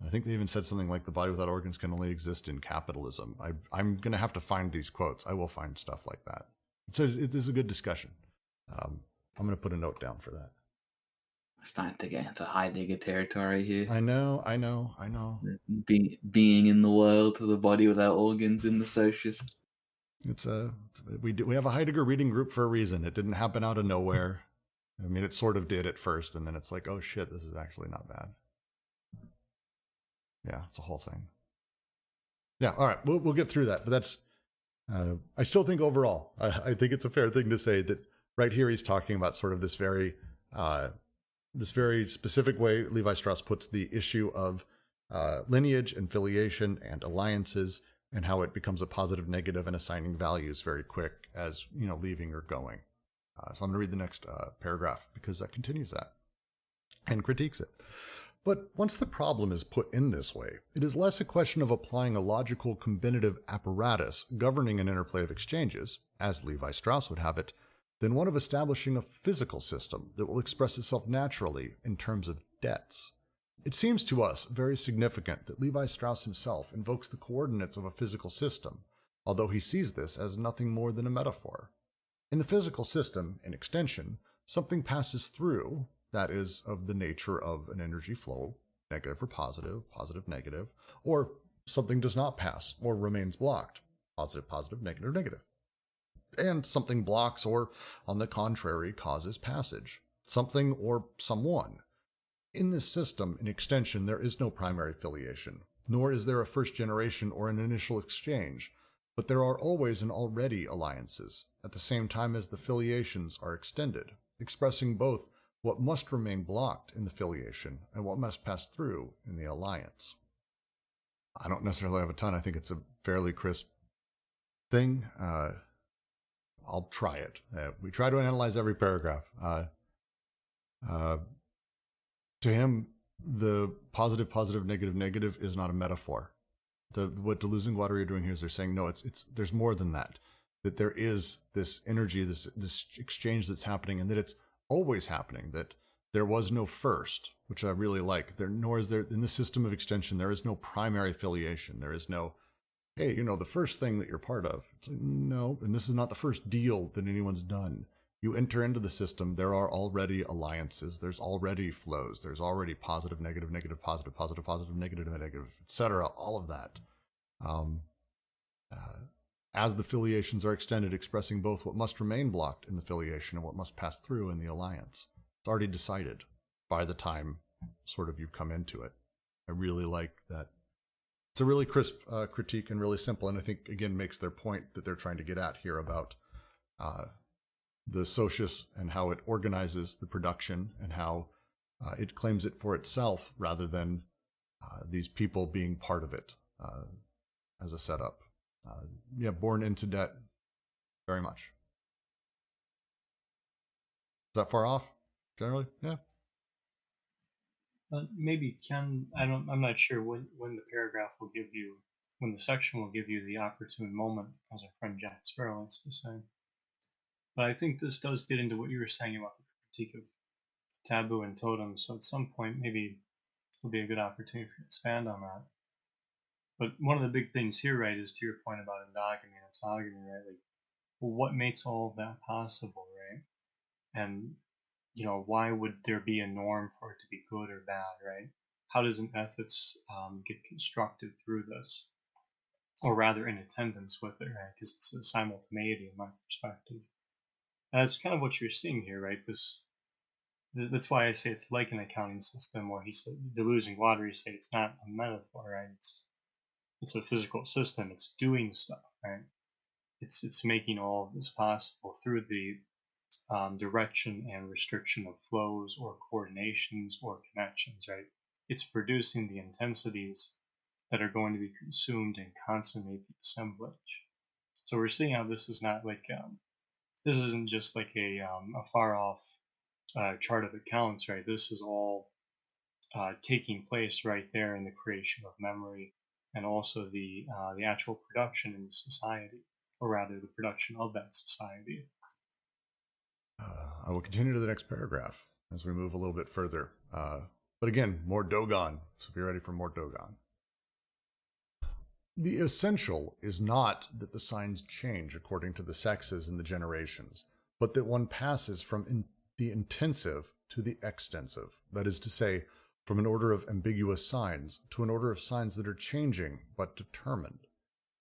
I think they even said something like the body without organs can only exist in capitalism. I'm going to have to find these quotes. I will find stuff like that. It is a good discussion. I'm going to put a note down for that. Starting to get into Heidegger territory here. I know. Being in the world, the body without organs in the socius. We have a Heidegger reading group for a reason. It didn't happen out of nowhere. I mean, it sort of did at first, and then it's like, oh shit, this is actually not bad. Yeah, it's a whole thing. Yeah, all right, we'll get through that. But that's, I still think overall, I think it's a fair thing to say that right here he's talking about sort of this very specific way Levi Strauss puts the issue of lineage and filiation and alliances, and how it becomes a positive, negative, and assigning values very quick as, leaving or going. So I'm going to read the next paragraph, because that continues that and critiques it. But once the problem is put in this way, it is less a question of applying a logical combinative apparatus governing an interplay of exchanges, as Levi Strauss would have it, than one of establishing a physical system that will express itself naturally in terms of debts. It seems to us very significant that Levi Strauss himself invokes the coordinates of a physical system, although he sees this as nothing more than a metaphor. In the physical system, in extension, something passes through, that is, of the nature of an energy flow, negative or positive, positive, negative, or something does not pass or remains blocked, positive, positive, negative, negative. And something blocks or, on the contrary, causes passage, something or someone. In this system, in extension, there is no primary filiation, nor is there a first generation or an initial exchange, but there are always and already alliances, at the same time as the filiations are extended, expressing both what must remain blocked in the filiation and what must pass through in the alliance. I don't necessarily have a ton. I think it's a fairly crisp thing. I'll try it. We try to analyze every paragraph. To him, the positive, positive, negative, negative is not a metaphor. What Deleuze and Guattari are doing here is they're saying, no, there's more than that. That there is this energy, this exchange that's happening, and that it's always happening, that there was no first, which I really like. Nor is there, in the system of extension, there is no primary affiliation. There is no, hey, the first thing that you're part of. It's like, no, and this is not the first deal that anyone's done. You enter into the system, there are already alliances, there's already flows, there's already positive, negative, negative, positive, positive, positive, negative, negative, etc., all of that. As the filiations are extended, expressing both what must remain blocked in the filiation and what must pass through in the alliance. It's already decided by the time sort of you come into it. I really like that. It's a really crisp critique and really simple, and I think, again, makes their point that they're trying to get at here about the socius and how it organizes the production and how it claims it for itself rather than these people being part of it as a setup. Born into debt, very much. Is that far off, generally? Yeah. Maybe I'm not sure when the paragraph will give you, when the section will give you the opportune moment, as our friend Jack Sparrow likes to say. But I think this does get into what you were saying about the critique of taboo and totem. So at some point, maybe it'll be a good opportunity to expand on that. But one of the big things here, right, is to your point about endogamy and autogamy, right? Like, well, what makes all of that possible, right? And, why would there be a norm for it to be good or bad, right? How does an ethics get constructed through this? Or rather, in attendance with it, right? Because it's a simultaneity in my perspective. And that's kind of what you're seeing here, right? That's why I say it's like an accounting system, where he said, Deleuze and Guattari say it's not a metaphor, right? It's a physical system. It's doing stuff, right? It's making all of this possible through the direction and restriction of flows or coordinations or connections, right? It's producing the intensities that are going to be consumed and consummate the assemblage. So we're seeing how this is not like this isn't just like a far off chart of accounts, right? This is all taking place right there in the creation of memory, and also the actual production in society, or rather the production of that society. I will continue to the next paragraph as we move a little bit further. But again, more Dogun, so be ready for more Dogun. The essential is not that the signs change according to the sexes and the generations, but that one passes from the intensive to the extensive, that is to say, from an order of ambiguous signs to an order of signs that are changing but determined.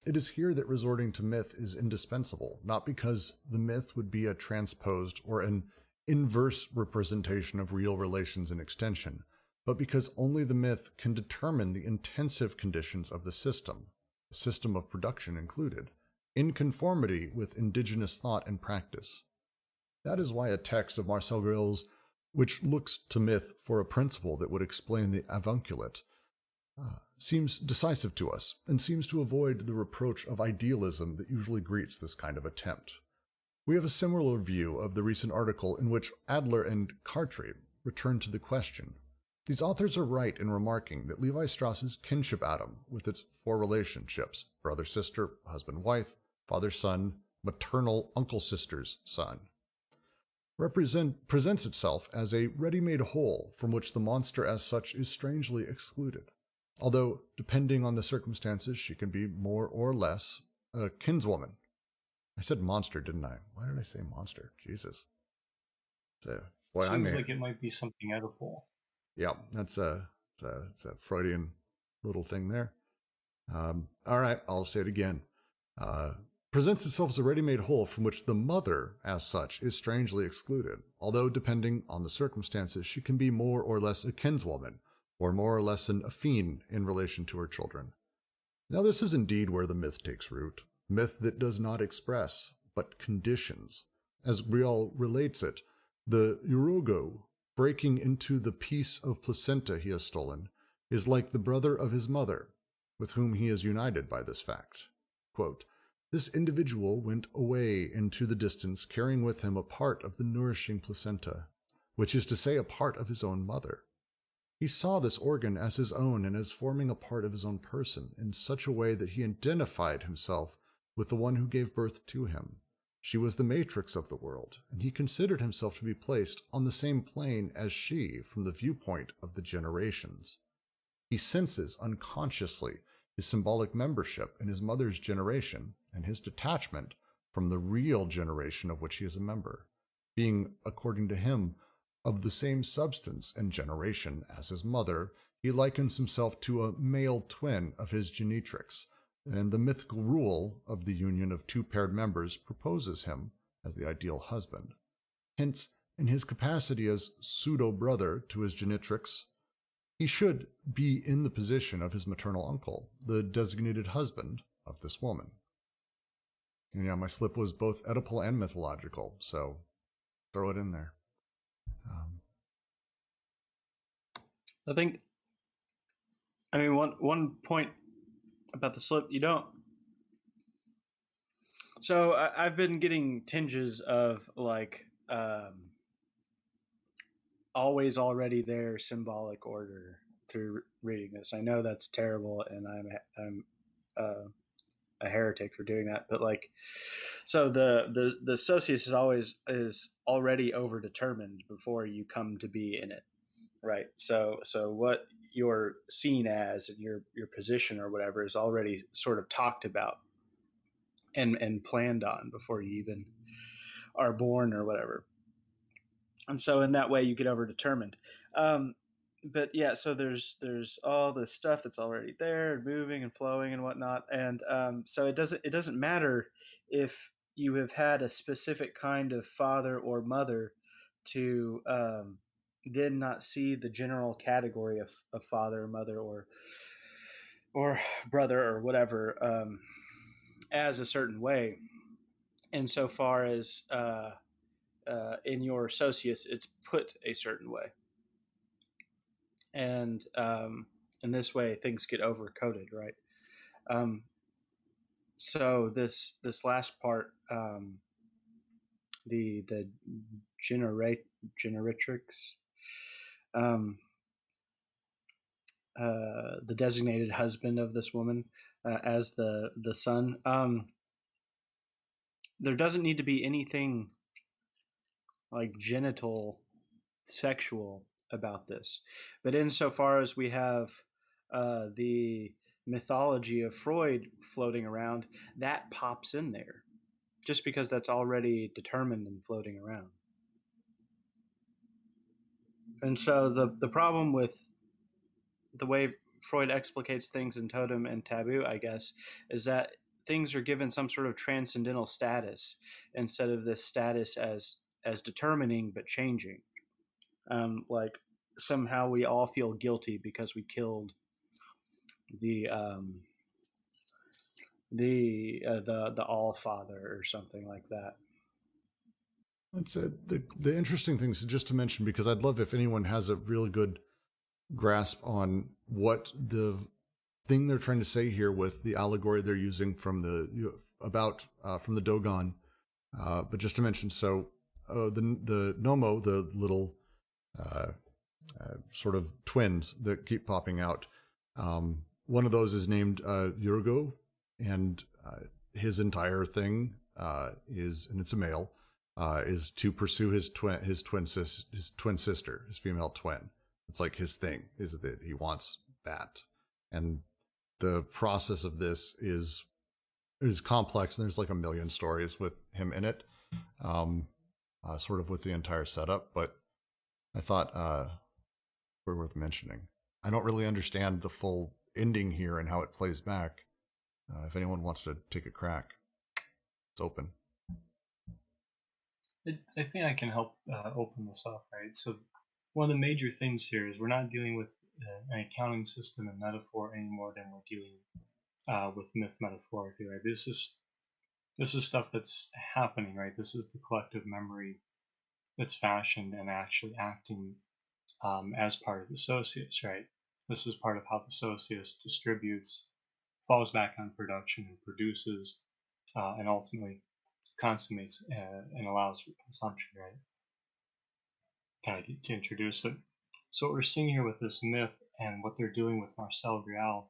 It is here that resorting to myth is indispensable, not because the myth would be a transposed or an inverse representation of real relations in extension, but because only the myth can determine the intensive conditions of the system of production included, in conformity with indigenous thought and practice. That is why a text of Marcel Grill's, which looks to myth for a principle that would explain the avunculate, seems decisive to us, and seems to avoid the reproach of idealism that usually greets this kind of attempt. We have a similar view of the recent article in which Adler and Cartry return to the question. These authors are right in remarking that Levi Strauss's kinship atom, with its four relationships, brother-sister, husband-wife, father-son, maternal uncle-sister's son, presents itself as a ready-made whole from which the monster as such is strangely excluded. Although, depending on the circumstances, she can be more or less a kinswoman. I said monster, didn't I? Why did I say monster? Jesus. So, Seems like it might be something edible. Yeah, it's a Freudian little thing there. All right, I'll say it again. Presents itself as a ready-made whole from which the mother, as such, is strangely excluded. Although, depending on the circumstances, she can be more or less a kinswoman, or more or less an affine in relation to her children. Now, this is indeed where the myth takes root. Myth that does not express, but conditions. As Grial relates it, the Urogo, breaking into the piece of placenta he has stolen, is like the brother of his mother, with whom he is united by this fact. Quote, this individual went away into the distance, carrying with him a part of the nourishing placenta, which is to say a part of his own mother. He saw this organ as his own and as forming a part of his own person in such a way that he identified himself with the one who gave birth to him. She was the matrix of the world, and he considered himself to be placed on the same plane as she from the viewpoint of the generations. He senses unconsciously his symbolic membership in his mother's generation and his detachment from the real generation of which he is a member, being, according to him, of the same substance and generation as his mother. He likens himself to a male twin of his genitrix, and the mythical rule of the union of two paired members proposes him as the ideal husband. Hence, in his capacity as pseudo-brother to his genitrix, he should be in the position of his maternal uncle, the designated husband of this woman. And yeah, my slip was both Oedipal and mythological, so throw it in there. I think, one point about the slip, you don't. So I've been getting tinges of like always already there symbolic order through reading this. I know that's terrible, and I'm a heretic for doing that. But like, so the socius is already overdetermined before you come to be in it, right? So what you're seen as and your position or whatever is already sort of talked about and planned on before you even are born or whatever. And so in that way you get overdetermined. But yeah, so there's all this stuff that's already there and moving and flowing and whatnot. And so it doesn't matter if you have had a specific kind of father or mother to then not see the general category of father or mother or brother or whatever as a certain way. Insofar as in your socius, it's put a certain way. And in this way, things get overcoded, right? So this last part, the generatrix, the designated husband of this woman as the son. There doesn't need to be anything like genital, sexual about this, but insofar as we have the mythology of Freud floating around, that pops in there, just because that's already determined and floating around. And so the problem with the way Freud explicates things in Totem and Taboo, I guess, is that things are given some sort of transcendental status instead of this status as determining but changing. Like somehow we all feel guilty because we killed the All Father or something like that. That's the interesting things just to mention, because I'd love if anyone has a really good grasp on what the thing they're trying to say here with the allegory they're using from the Dogun. But just to mention, so the Nomo, the little sort of twins that keep popping out. One of those is named Yurgo, and his entire thing is, and it's a male, is to pursue his twin sister, his female twin. It's like his thing is that he wants that, and the process of this is complex. And there's like a million stories with him in it, sort of with the entire setup. But I thought were worth mentioning. I don't really understand the full ending here and how it plays back. If anyone wants to take a crack, it's open. I think I can help open this up, right? So one of the major things here is we're not dealing with an accounting system and metaphor any more than we're dealing with myth metaphorically, right? This is stuff that's happening, right? This is the collective memory that's fashioned and actually acting as part of the socius, right? This is part of how the socius distributes, falls back on production and produces, and ultimately consummates and allows for consumption, right? Kind of to introduce it. So what we're seeing here with this myth and what they're doing with Marcel Grial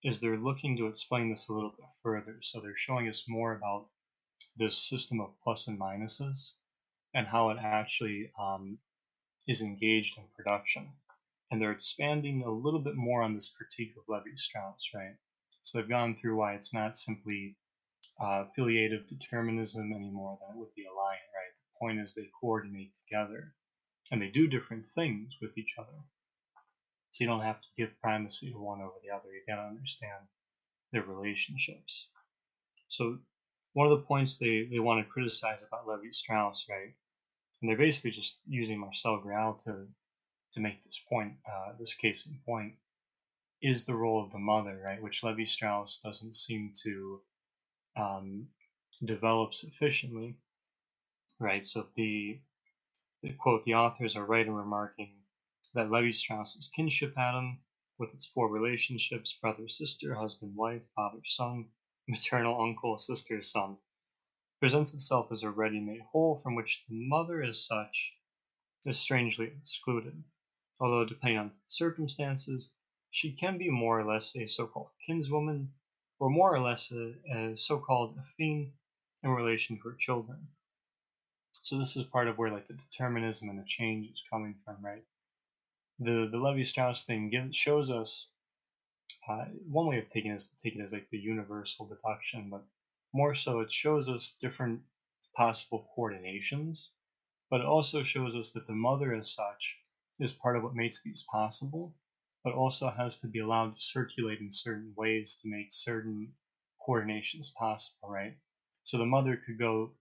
is they're looking to explain this a little bit further. So they're showing us more about this system of plus and minuses and how it actually is engaged in production. And they're expanding a little bit more on this critique of Levi-Strauss, right? So they've gone through why it's not simply affiliative determinism anymore than it would be a line, right? The point is they coordinate together and they do different things with each other. So you don't have to give primacy to one over the other. You got to understand their relationships. So one of the points they want to criticize about Levi-Strauss, right? And they're basically just using Marcel Grial to make this point, this case in point, is the role of the mother, right? Which Levi-Strauss doesn't seem to develop sufficiently, right? So the quote, the authors are right in remarking that Levi-Strauss's kinship atom, with its four relationships, brother, sister, husband, wife, father, son, maternal uncle, sister, son, presents itself as a ready-made whole from which the mother as such is strangely excluded. Although, depending on circumstances, she can be more or less a so-called kinswoman, or more or less a so-called affine in relation to her children. So this is part of where like the determinism and the change is coming from, right? The Levi-Strauss thing shows us one way of taking it is to take it as like the universal deduction, but more so it shows us different possible coordinations, but it also shows us that the mother as such is part of what makes these possible, but also has to be allowed to circulate in certain ways to make certain coordinations possible, right? So the mother could go,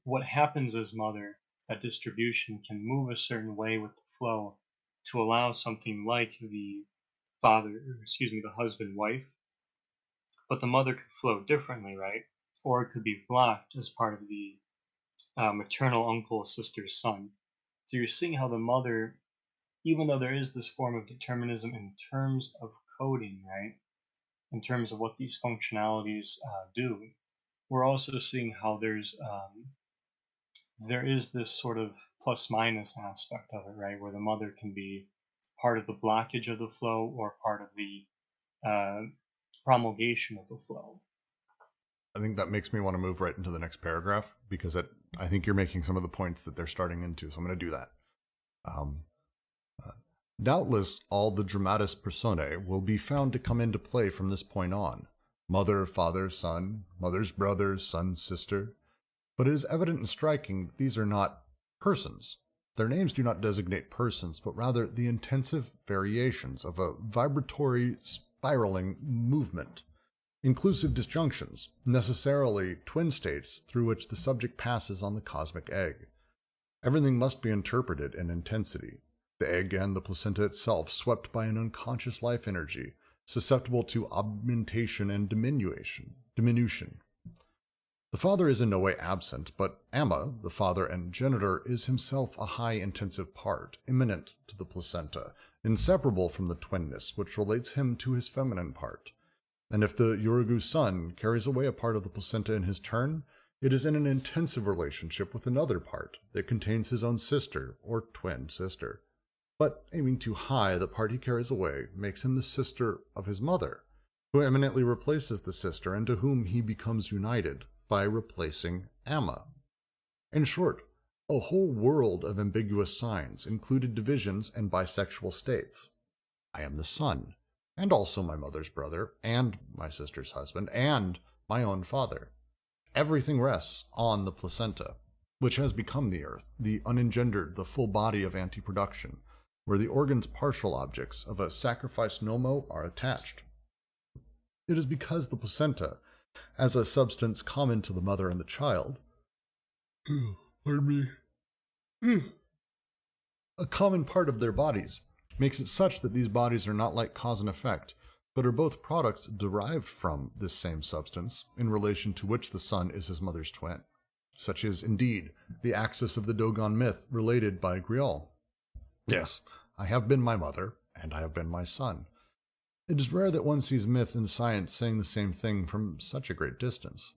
what happens as mother, that distribution can move a certain way with the flow to allow something like the the husband-wife, but the mother could flow differently, right? Or it could be blocked as part of the maternal uncle, sister, son. So you're seeing how the mother, even though there is this form of determinism in terms of coding, right? In terms of what these functionalities do, we're also seeing how there is this sort of plus minus aspect of it, right? Where the mother can be part of the blockage of the flow or part of the promulgation of the flow. I think that makes me want to move right into the next paragraph because I think you're making some of the points that they're starting into. So I'm going to do that. Doubtless, all the dramatis personae will be found to come into play from this point on. Mother, father, son, mother's brother, son's sister. But it is evident and striking that these are not persons. Their names do not designate persons, but rather the intensive variations of a vibratory, spiraling movement. Inclusive disjunctions, necessarily twin states through which the subject passes on the cosmic egg. Everything must be interpreted in intensity. The egg and the placenta itself swept by an unconscious life energy, susceptible to augmentation and diminution. The father is in no way absent, but Amma, the father and genitor, is himself a high intensive part, immanent to the placenta, inseparable from the twinness which relates him to his feminine part. And if the Urugu son carries away a part of the placenta in his turn, it is in an intensive relationship with another part that contains his own sister or twin sister. But aiming too high, the part he carries away makes him the sister of his mother, who eminently replaces the sister and to whom he becomes united by replacing Amma. In short, a whole world of ambiguous signs included divisions and bisexual states. I am the son, and also my mother's brother, and my sister's husband, and my own father. Everything rests on the placenta, which has become the earth, the unengendered, the full body of anti-production, where the organ's partial objects of a sacrificed nomo are attached. It is because the placenta, as a substance common to the mother and the child, pardon me, a common part of their bodies, makes it such that these bodies are not like cause and effect, but are both products derived from this same substance, in relation to which the son is his mother's twin. Such is, indeed, the axis of the Dogun myth related by Griol. Yes, I have been my mother, and I have been my son. It is rare that one sees myth and science saying the same thing from such a great distance.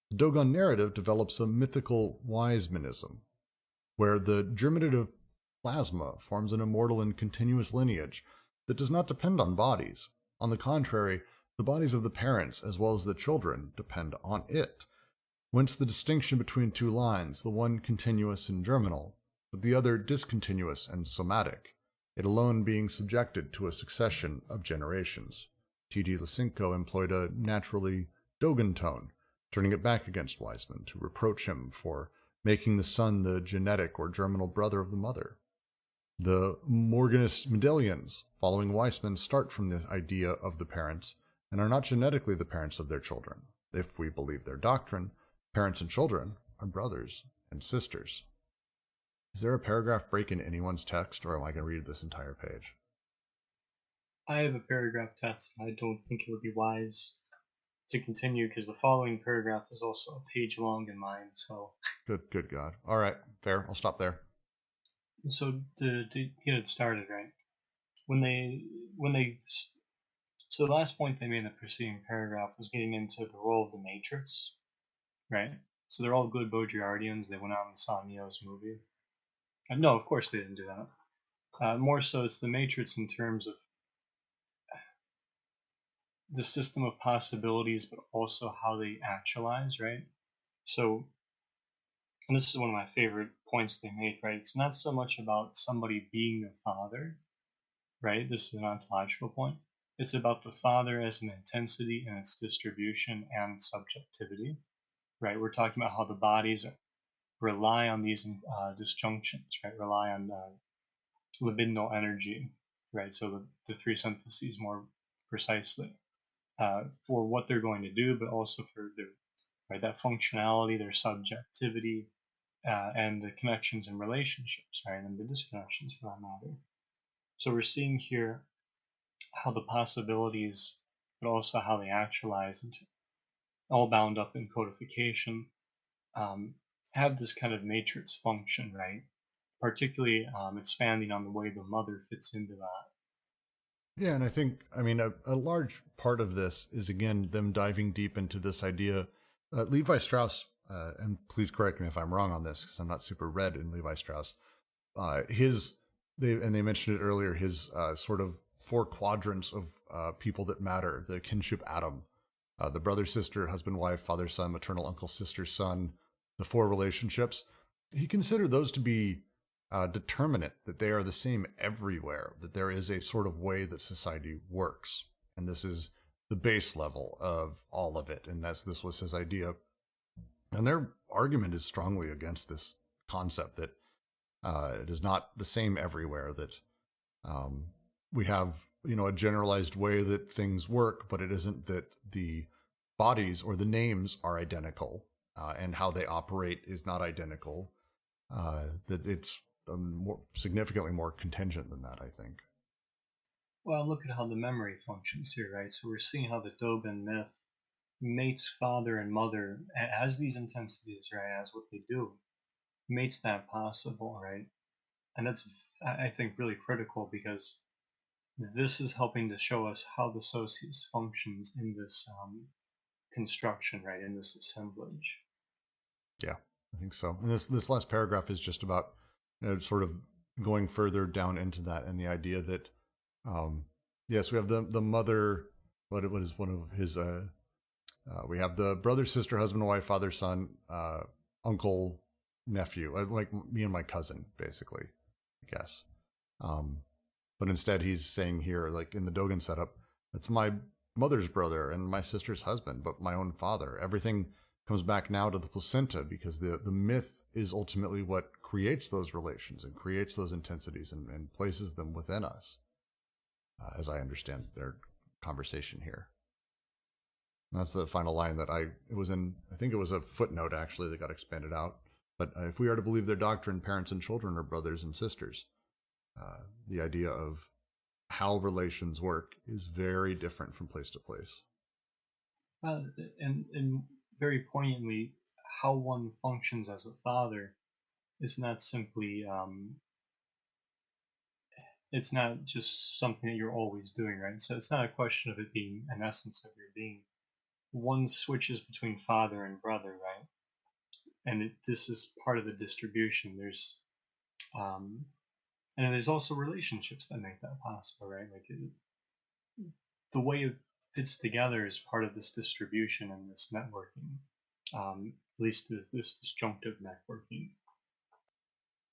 The Dogun narrative develops a mythical Weismanism, where the germinative plasma forms an immortal and continuous lineage that does not depend on bodies. On the contrary, the bodies of the parents as well as the children depend on it. Whence the distinction between two lines, the one continuous and germinal, but the other discontinuous and somatic, it alone being subjected to a succession of generations. T.D. Lysenko employed a naturally Dogun tone, turning it back against Weisman to reproach him for making the son the genetic or germinal brother of the mother. The Morganist Mendelians, following Weisman, start from the idea of the parents and are not genetically the parents of their children. If we believe their doctrine, parents and children are brothers and sisters. Is there a paragraph break in anyone's text, or am I going to read this entire page? I have a paragraph text, and I don't think it would be wise to continue because the following paragraph is also a page long in mine. So good God. All right, fair. I'll stop there. So to get it started, right? So the last point they made in the preceding paragraph was getting into the role of the Matrix, right? So they're all good Baudrillardians. They went out and saw Neo's movie. No, of course they didn't do that. More so, it's the Matrix in terms of the system of possibilities, but also how they actualize, right? So, and this is one of my favorite points they make, right? It's not so much about somebody being a father, right? This is an ontological point. It's about the father as an intensity in its distribution and subjectivity, right? We're talking about how the bodies rely on these disjunctions, right? Rely on libidinal energy, right? So the three syntheses more precisely for what they're going to do, but also for their, right, that functionality, their subjectivity, and the connections and relationships, right, and the disconnections for that matter. So we're seeing here how the possibilities, but also how they actualize, into, all bound up in codification, have this kind of matrix function, right? Particularly expanding on the way the mother fits into that. Yeah, and I think, a large part of this is, again, them diving deep into this idea. Levi Strauss, and please correct me if I'm wrong on this, because I'm not super read in Levi Strauss, they mentioned it earlier, his sort of 4 quadrants of people that matter, the kinship atom, the brother, sister, husband, wife, father, son, maternal uncle, sister, son, the 4 relationships. He considered those to be determinate, that they are the same everywhere, that there is a sort of way that society works. And this is the base level of all of it. And this was his idea. And their argument is strongly against this concept that it is not the same everywhere, that we have, a generalized way that things work, but it isn't that the bodies or the names are identical, and how they operate is not identical, that it's significantly more contingent than that, I think. Well, look at how the memory functions here, right? So we're seeing how the Dogun myth mates father and mother as these intensities, right? As what they do, makes that possible, right? And that's, I think, really critical, because this is helping to show us how the socius functions in this construction, right? In this assemblage. Yeah, I think so. And this last paragraph is just about sort of going further down into that, and the idea that yes, we have the mother, what is one of his we have the brother, sister, husband, wife, father, son, uncle, nephew, like me and my cousin, basically, I guess. But instead he's saying here, like in the Dogun setup, it's my mother's brother and my sister's husband, but my own father. Everything comes back now to the placenta because the myth is ultimately what creates those relations and creates those intensities and places them within us, as I understand their conversation here. And that's the final line that I think it was a footnote actually that got expanded out. But if we are to believe their doctrine, parents and children are brothers and sisters. The idea of how relations work is very different from place to place. And very poignantly, how one functions as a father is not simply, it's not just something that you're always doing, right? So it's not a question of it being an essence of your being. One switches between father and brother, right? And this is part of the distribution. And there's also relationships that make that possible, right? Like the way it fits together is part of this distribution and this networking, at least this disjunctive networking.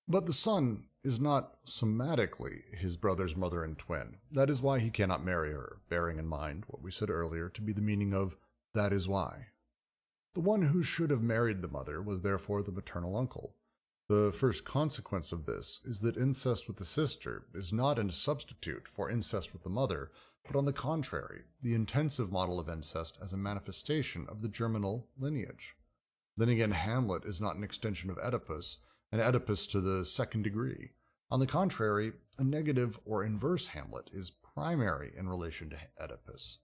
But the son is not somatically his brother's mother and twin. That is why he cannot marry her, bearing in mind what we said earlier to be the meaning of that is why. The one who should have married the mother was therefore the maternal uncle. The first consequence of this is that incest with the sister is not a substitute for incest with the mother, but on the contrary, the intensive model of incest as a manifestation of the germinal lineage. Then again, Hamlet is not an extension of Oedipus, and Oedipus to the second degree. On the contrary, a negative or inverse Hamlet is primary in relation to Oedipus.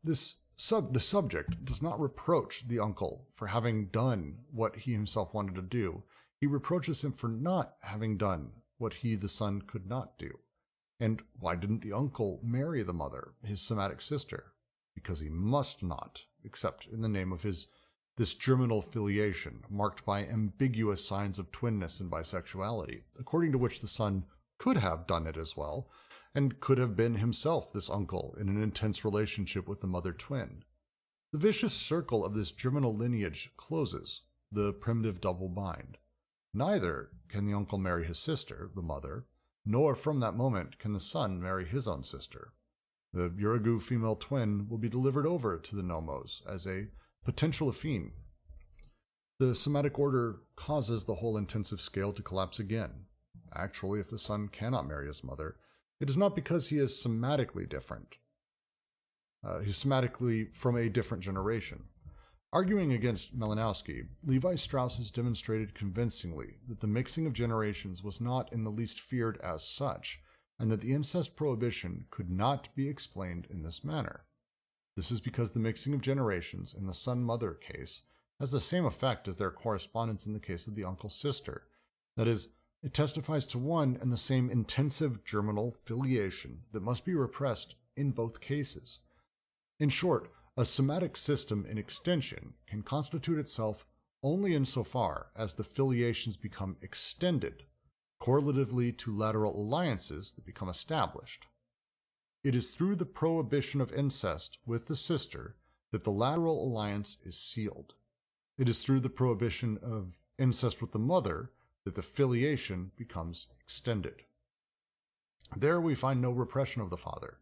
The subject does not reproach the uncle for having done what he himself wanted to do. He reproaches him for not having done what he, the son, could not do. And why didn't the uncle marry the mother, his somatic sister? Because he must not, except in the name of this germinal filiation, marked by ambiguous signs of twinness and bisexuality, according to which the son could have done it as well, and could have been himself this uncle in an intense relationship with the mother twin. The vicious circle of this germinal lineage closes, the primitive double bind. Neither can the uncle marry his sister, the mother, nor from that moment can the son marry his own sister. The Urigu female twin will be delivered over to the nomos as a potential affine. The somatic order causes the whole intensive scale to collapse again. Actually, if the son cannot marry his mother, it is not because he is somatically different. He's somatically from a different generation. Arguing against Malinowski, Levi Strauss has demonstrated convincingly that the mixing of generations was not in the least feared as such, and that the incest prohibition could not be explained in this manner. This is because the mixing of generations in the son-mother case has the same effect as their correspondence in the case of the uncle-sister. That is, it testifies to one and the same intensive germinal filiation that must be repressed in both cases. In short, a somatic system in extension can constitute itself only insofar as the filiations become extended, correlatively to lateral alliances that become established. It is through the prohibition of incest with the sister that the lateral alliance is sealed. It is through the prohibition of incest with the mother that the filiation becomes extended. There we find no repression of the father,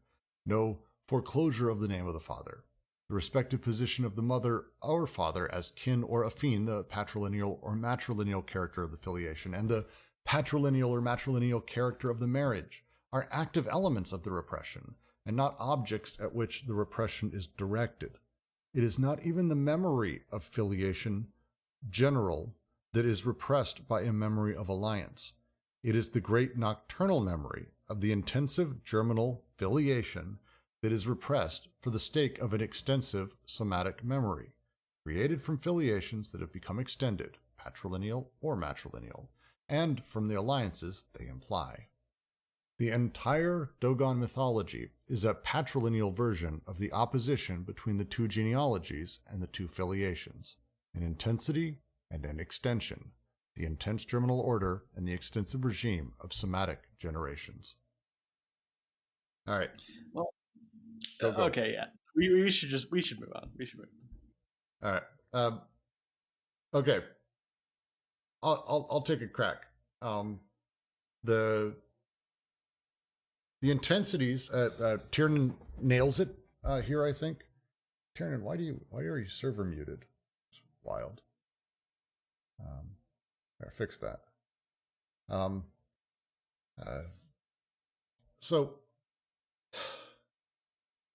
no foreclosure of the name of the father. The respective position of the mother or father as kin or affine, the patrilineal or matrilineal character of the filiation, and the patrilineal or matrilineal character of the marriage are active elements of the repression, and not objects at which the repression is directed. It is not even the memory of filiation general that is repressed by a memory of alliance. It is the great nocturnal memory of the intensive germinal filiation that is repressed for the sake of an extensive somatic memory, created from filiations that have become extended, patrilineal or matrilineal, and from the alliances they imply. The entire Dogon mythology is a patrilineal version of the opposition between the two genealogies and the two filiations, in intensity and in extension, the intense germinal order and the extensive regime of somatic generations. All right. Well, Go. Okay, yeah. We should move on. All right. Okay. I'll take a crack. The intensities. Tiernan nails it here, I think. Tiernan, why are you server muted? It's wild. I'll fix that. So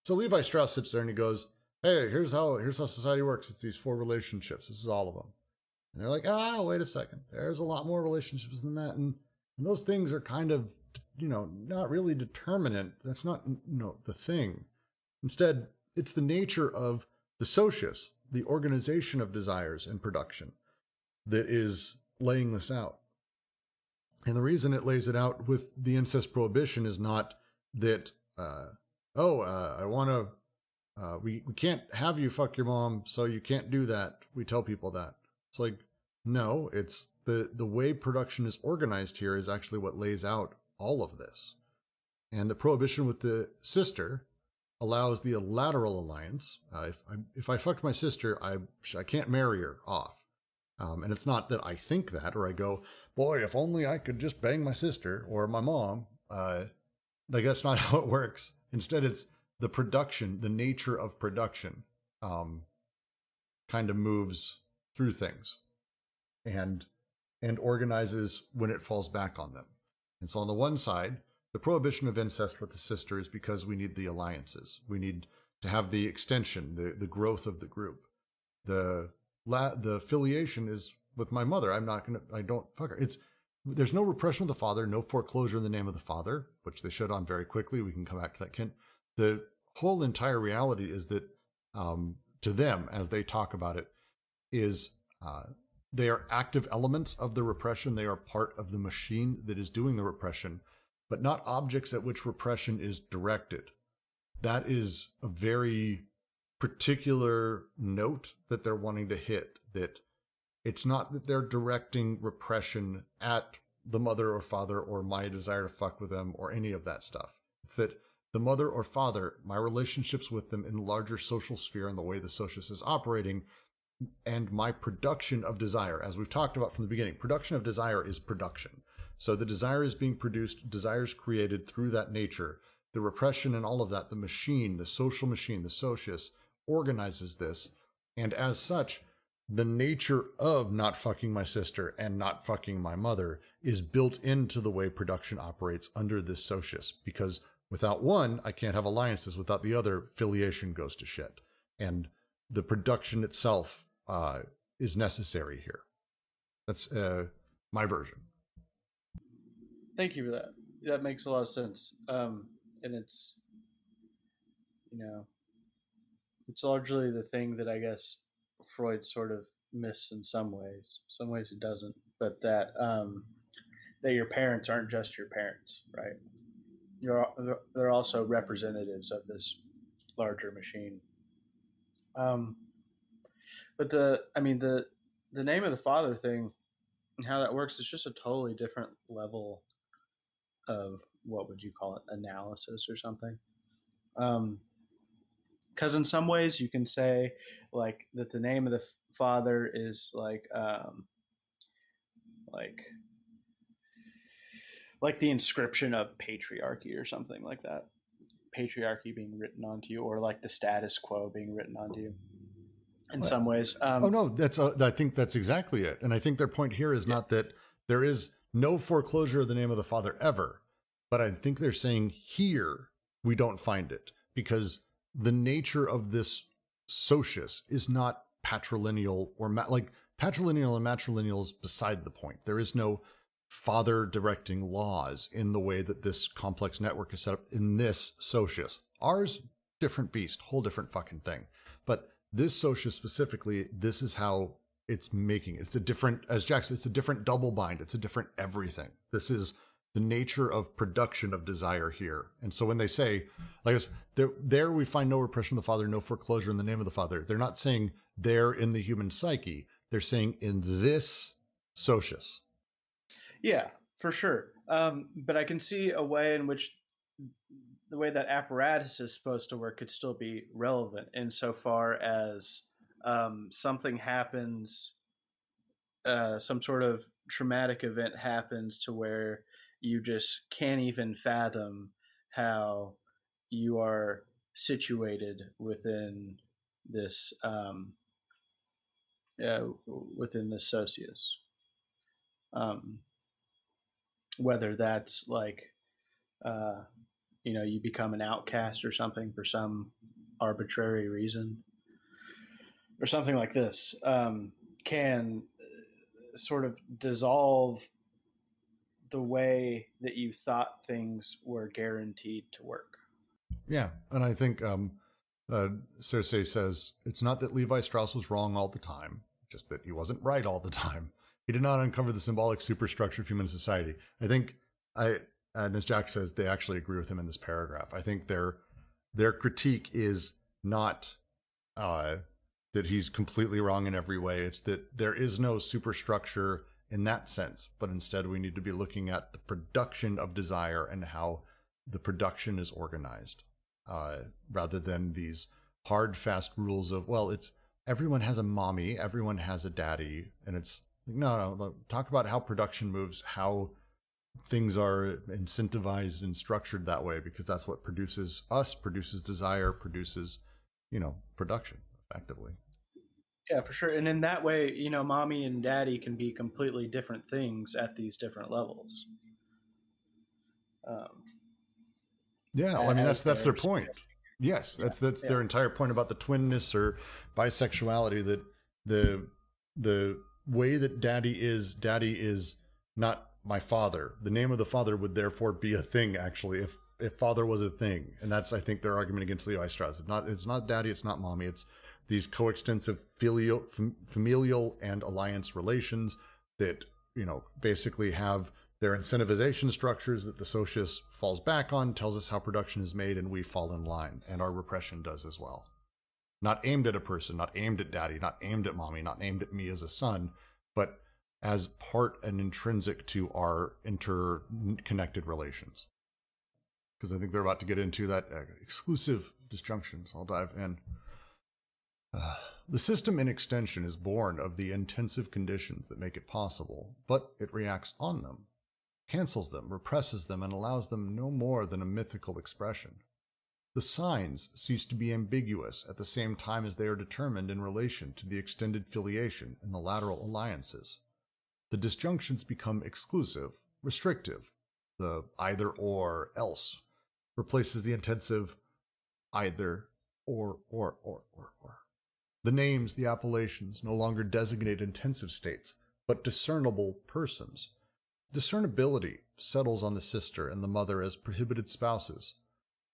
Levi Strauss sits there and he goes, "Hey, here's how society works. It's these 4 relationships. This is all of them." And they're like, wait a second. There's a lot more relationships than that. And those things are kind of, not really determinant. That's not, the thing. Instead, it's the nature of the socius, the organization of desires and production, that is laying this out. And the reason it lays it out with the incest prohibition is not that, I want to, we can't have you fuck your mom, so you can't do that. We tell people that. It's like, no, it's the way production is organized here is actually what lays out all of this. And the prohibition with the sister allows the lateral alliance. If I fucked my sister, I can't marry her off. And it's not that I think that, or I go, boy, if only I could just bang my sister or my mom. Like, that's not how it works. Instead, it's the production, the nature of production, kind of moves through things and organizes when it falls back on them. And so on the one side, the prohibition of incest with the sister is because we need the alliances. We need to have the extension, the growth of the group. The affiliation is with my mother. I don't fuck her. There's no repression of the father, no foreclosure in the name of the father, which they showed on very quickly. We can come back to that, Kent. The whole entire reality is that, to them, as they talk about it, is they are active elements of the repression. They are part of the machine that is doing the repression, but not objects at which repression is directed. That is a very particular note that they're wanting to hit, that it's not that they're directing repression at the mother or father or my desire to fuck with them or any of that stuff. It's that the mother or father, my relationships with them in the larger social sphere and the way the socius is operating, and my production of desire, as we've talked about from the beginning. Production of desire is production. So the desire is being produced, desires created through that nature. The repression and all of that, the machine, the social machine, the socius, organizes this. And as such, the nature of not fucking my sister and not fucking my mother is built into the way production operates under this socius. Because without one, I can't have alliances. Without the other, filiation goes to shit. And the production itself is necessary here. That's my version. Thank you for that. That makes a lot of sense. And it's, it's largely the thing that I guess Freud sort of missed in some ways. Some ways it doesn't, but that your parents aren't just your parents, right? They're also representatives of this larger machine. But the name of the father thing and how that works is just a totally different level of, what would you call it, analysis or something. Because in some ways you can say like that the name of the father is like the inscription of patriarchy or something like that. Patriarchy being written onto you, or like the status quo being written onto you. In some ways. I think that's exactly it. And I think their point here is not that there is no foreclosure of the name of the father ever, but I think they're saying here we don't find it because the nature of this socius is not patrilineal or patrilineal and matrilineal is beside the point. There is no father directing laws in the way that this complex network is set up in this socius. Ours, different beast, whole different fucking thing. But this socius specifically, this is how it's making it. It's a different, as Jack said, it's a different double bind. It's a different everything. This is the nature of production of desire here. And so when they say, like, there we find no repression of the father, no foreclosure in the name of the father. They're not saying there in the human psyche. They're saying in this socius. Yeah, for sure. But I can see a way in which the way that apparatus is supposed to work could still be relevant insofar as something happens, some sort of traumatic event happens to where you just can't even fathom how you are situated within this within this socius. Whether that's like you become an outcast or something for some arbitrary reason, or something like this, can sort of dissolve the way that you thought things were guaranteed to work. Yeah, and I think Cersei says, it's not that Levi Strauss was wrong all the time, just that he wasn't right all the time. He did not uncover the symbolic superstructure of human society. I think, and as Jack says, they actually agree with him in this paragraph. I think their critique is not that he's completely wrong in every way. It's that there is no superstructure in that sense, but instead we need to be looking at the production of desire and how the production is organized, rather than these hard, fast rules of, well, it's everyone has a mommy, everyone has a daddy, and it's no, talk about how production moves, how things are incentivized and structured that way, because that's what produces us, produces desire, produces, production, effectively. Yeah, for sure. And in that way, mommy and daddy can be completely different things at these different levels. Yeah, well, I mean, that's their point. Yes, that's their entire point about the twinness or bisexuality, that the way that daddy is not my father. The name of the father would therefore be a thing, actually, if father was a thing. And that's, I think, their argument against Levi Strauss. It's not daddy, it's not mommy, it's these coextensive familial and alliance relations that, basically have their incentivization structures that the socius falls back on, tells us how production is made, and we fall in line, and our repression does as well. Not aimed at a person, not aimed at daddy, not aimed at mommy, not aimed at me as a son, but as part and intrinsic to our interconnected relations. Because I think they're about to get into that exclusive disjunctions. I'll dive in. The system in extension is born of the intensive conditions that make it possible, but it reacts on them, cancels them, represses them, and allows them no more than a mythical expression. The signs cease to be ambiguous at the same time as they are determined in relation to the extended filiation and the lateral alliances. The disjunctions become exclusive, restrictive. The either or else replaces the intensive either or. The names, the appellations, no longer designate intensive states, but discernible persons. Discernibility settles on the sister and the mother as prohibited spouses.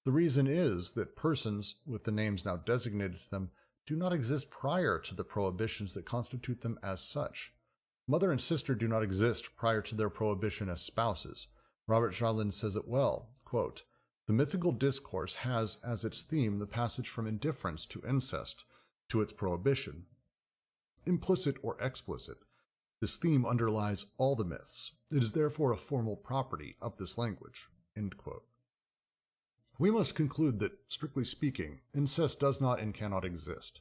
The reason is that persons, with the names now designated to them, do not exist prior to the prohibitions that constitute them as such. Mother and sister do not exist prior to their prohibition as spouses. Robert Jarlin says it well, quote, "The mythical discourse has as its theme the passage from indifference to incest, to its prohibition. Implicit or explicit, this theme underlies all the myths. It is therefore a formal property of this language." End quote. We must conclude that, strictly speaking, incest does not and cannot exist.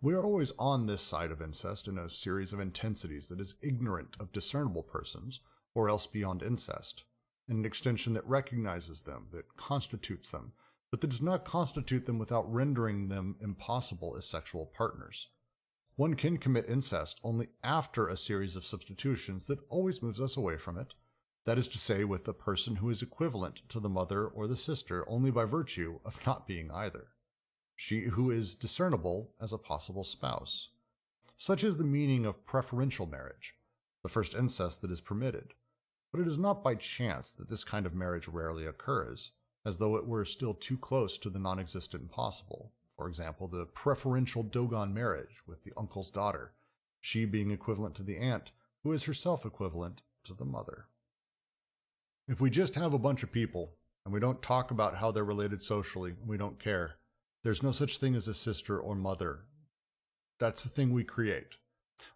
We are always on this side of incest in a series of intensities that is ignorant of discernible persons, or else beyond incest, in an extension that recognizes them, that constitutes them, but that does not constitute them without rendering them impossible as sexual partners. One can commit incest only after a series of substitutions that always moves us away from it, that is to say, with a person who is equivalent to the mother or the sister only by virtue of not being either. She who is discernible as a possible spouse. Such is the meaning of preferential marriage, the first incest that is permitted. But it is not by chance that this kind of marriage rarely occurs, as though it were still too close to the non-existent impossible. For example, the preferential Dogun marriage with the uncle's daughter, she being equivalent to the aunt, who is herself equivalent to the mother. If we just have a bunch of people, and we don't talk about how they're related socially, we don't care, there's no such thing as a sister or mother. That's the thing we create.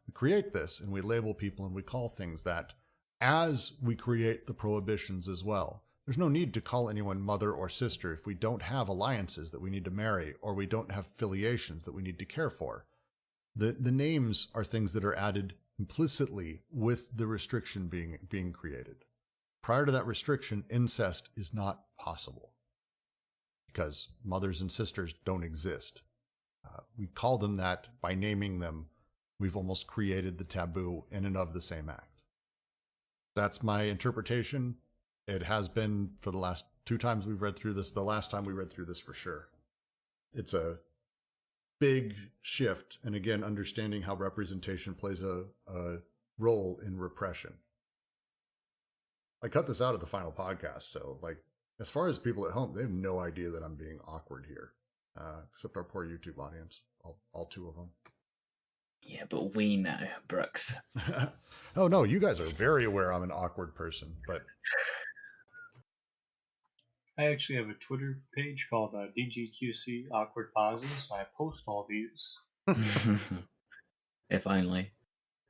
We create this, and we label people, and we call things that, as we create the prohibitions as well. There's no need to call anyone mother or sister if we don't have alliances that we need to marry, or we don't have filiations that we need to care for. The names are things that are added implicitly with the restriction being created. Prior to that restriction, incest is not possible because mothers and sisters don't exist. We call them that by naming them. We've almost created the taboo in and of the same act. That's my interpretation. It has been for the last 2 times we've read through this. The last time we read through this for sure. It's a big shift. And again, understanding how representation plays a role in repression. I cut this out of the final podcast. So like, as far as people at home, they have no idea that I'm being awkward here. Except our poor YouTube audience, all 2 of them. Yeah, but we know, Brooks. Oh no, you guys are very aware I'm an awkward person, but I actually have a Twitter page called DGQC Awkward Pauses. I post all these. If only.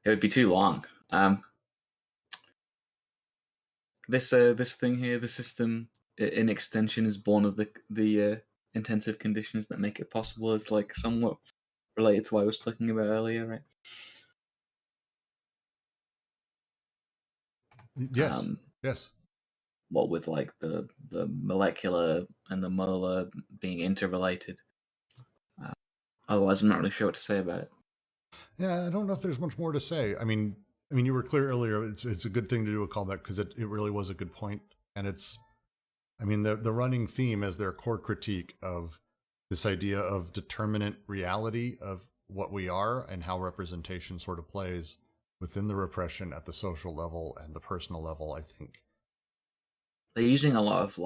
It would be too long. This thing here, the system in extension is born of the intensive conditions that make it possible. It's like somewhat related to what I was talking about earlier, right? Yes. Yes. What with like the molecular and the molar being interrelated. Otherwise, I'm not really sure what to say about it. Yeah, I don't know if there's much more to say. I mean, you were clear earlier. It's a good thing to do a callback because it really was a good point, and it's. I mean, the running theme as their core critique of this idea of determinate reality of what we are and how representation sort of plays within the repression at the social level and the personal level, I think. They're using a lot of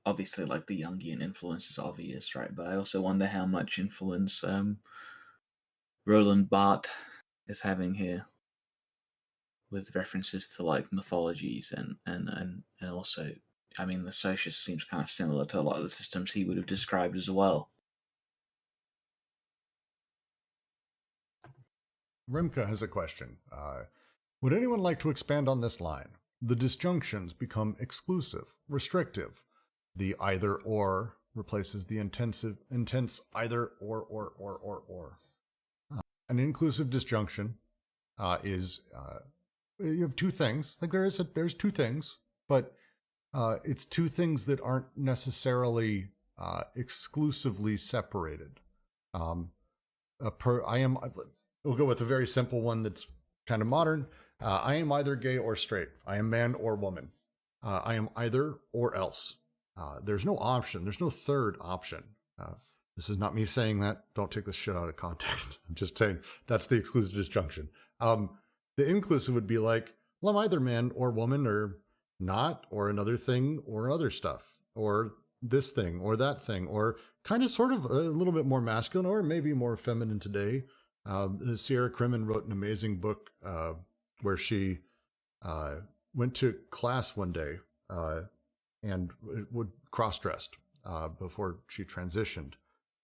obviously like the Jungian influence is obvious, right? But I also wonder how much influence Roland Barthes is having here with references to like mythologies and also, I mean, the socius seems kind of similar to a lot of the systems he would have described as well. Remke has a question. Would anyone like to expand on this line? The disjunctions become exclusive, restrictive. The either or replaces the intense either or. An inclusive disjunction is you have 2 things. Like there's 2 things, but it's 2 things that aren't necessarily exclusively separated. We'll go with a very simple one that's kind of modern. I am either gay or straight. I am man or woman. I am either or else. There's no option. There's no third option. This is not me saying that. Don't take this shit out of context. I'm just saying that's the exclusive disjunction. The inclusive would be like, well, I'm either man or woman or not, or another thing or other stuff, or this thing or that thing, or kind of sort of a little bit more masculine or maybe more feminine today. Sierra Crimmon wrote an amazing book where she went to class one day and would cross-dressed before she transitioned.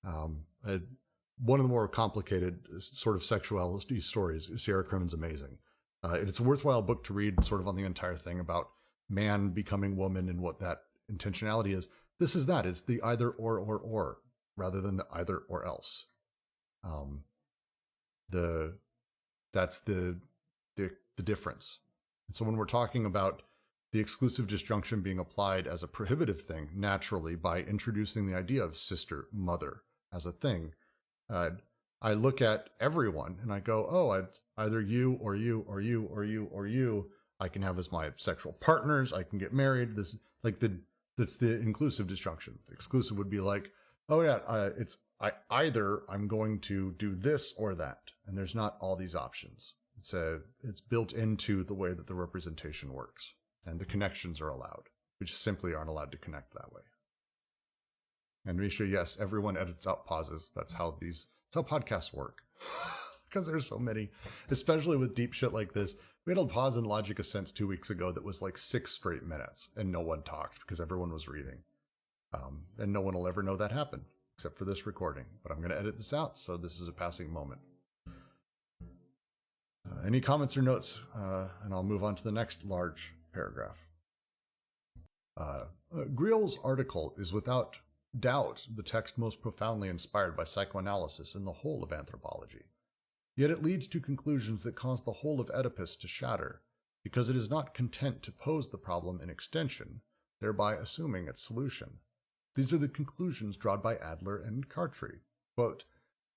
One of the more complicated sort of sexuality stories. Sierra Crimmon's amazing. It's a worthwhile book to read sort of on the entire thing about man becoming woman and what that intentionality is. This is that. It's the either or rather than the either or else. That's the difference. And so when we're talking about the exclusive disjunction being applied as a prohibitive thing naturally by introducing the idea of sister, mother as a thing, I look at everyone and I go, oh, either you or you or you or you or you. I can have as my sexual partners. I can get married. This that's the inclusive disjunction. The exclusive would be like, oh yeah, I'm going to do this or that, and there's not all these options. It's built into the way that the representation works, and the connections are allowed, which simply aren't allowed to connect that way. And Misha, yes, everyone edits out pauses. That's how podcasts work. Because there's so many, especially with deep shit like this. We had a pause in Logic of Sense 2 weeks ago that was like 6 straight minutes, and no one talked because everyone was reading. And no one will ever know that happened, except for this recording. But I'm going to edit this out, so this is a passing moment. Any comments or notes? And I'll move on to the next large paragraph. Greel's article is without doubt the text most profoundly inspired by psychoanalysis in the whole of anthropology. Yet it leads to conclusions that cause the whole of Oedipus to shatter, because it is not content to pose the problem in extension, thereby assuming its solution. These are the conclusions drawn by Adler and Cartry. Quote,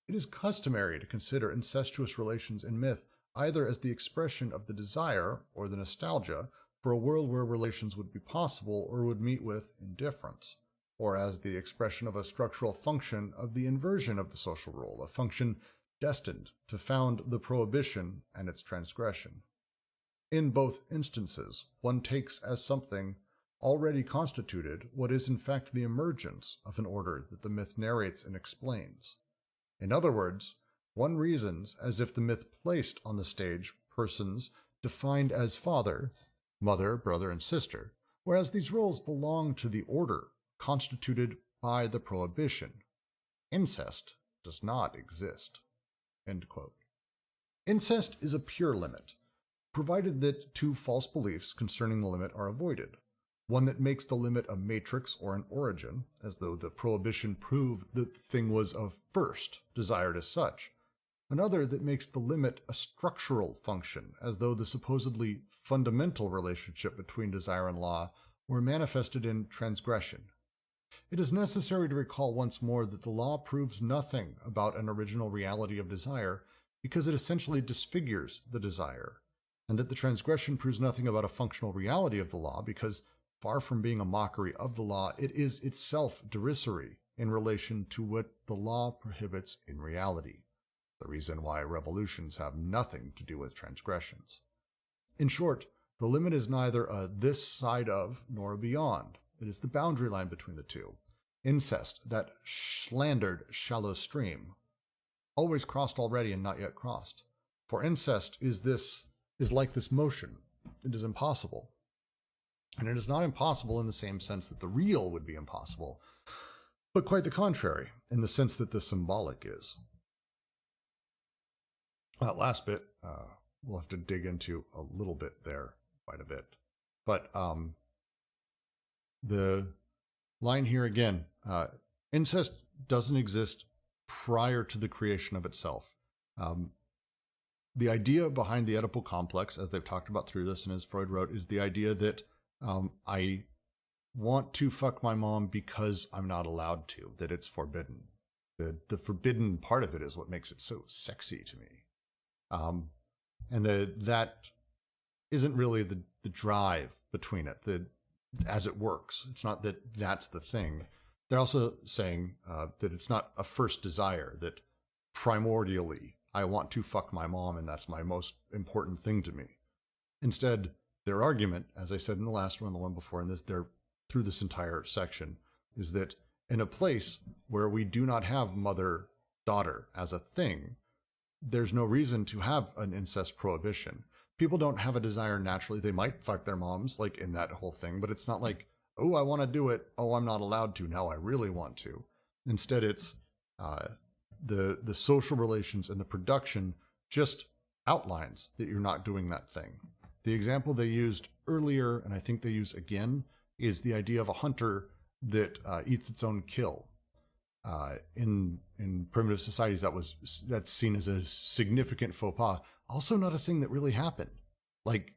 "It is customary to consider incestuous relations in myth either as the expression of the desire or the nostalgia for a world where relations would be possible or would meet with indifference, or as the expression of a structural function of the inversion of the social rule, a function destined to found the prohibition and its transgression. In both instances, one takes as something already constituted what is in fact the emergence of an order that the myth narrates and explains. In other words, one reasons as if the myth placed on the stage persons defined as father, mother, brother, and sister, whereas these roles belong to the order constituted by the prohibition. Incest does not exist." End quote. Incest is a pure limit, provided that two false beliefs concerning the limit are avoided. One that makes the limit a matrix or an origin, as though the prohibition proved that the thing was of first desired as such. Another that makes the limit a structural function, as though the supposedly fundamental relationship between desire and law were manifested in transgression. It is necessary to recall once more that the law proves nothing about an original reality of desire, because it essentially disfigures the desire, and that the transgression proves nothing about a functional reality of the law, because far from being a mockery of the law, it is itself derisory in relation to what the law prohibits in reality. The reason why revolutions have nothing to do with transgressions. In short, the limit is neither a this side of nor a beyond. It is the boundary line between the two. Incest, that slandered shallow stream, always crossed already and not yet crossed. For incest is like this motion. It is impossible. And it is not impossible in the same sense that the real would be impossible, but quite the contrary, in the sense that the symbolic is. That last bit, we'll have to dig into a little bit there, quite a bit. But the line here again, incest doesn't exist prior to the creation of itself. The idea behind the Oedipal complex, as they've talked about through this and as Freud wrote, is the idea that I want to fuck my mom because I'm not allowed to, that it's forbidden. The forbidden part of it is what makes it so sexy to me. And that isn't really the drive between it, as it works. It's not that that's the thing. They're also saying that it's not a first desire, that primordially I want to fuck my mom and that's my most important thing to me. Instead, their argument, as I said in the last one, the one before, and they're through this entire section, is that in a place where we do not have mother-daughter as a thing, there's no reason to have an incest prohibition. People don't have a desire naturally. They might fuck their moms, like in that whole thing, but it's not like, oh, I want to do it. Oh, I'm not allowed to. Now I really want to. Instead, it's the social relations and the production just outlines that you're not doing that thing. The example they used earlier, and I think they use again, is the idea of a hunter that eats its own kill. In primitive societies, that's seen as a significant faux pas. Also not a thing that really happened. Like,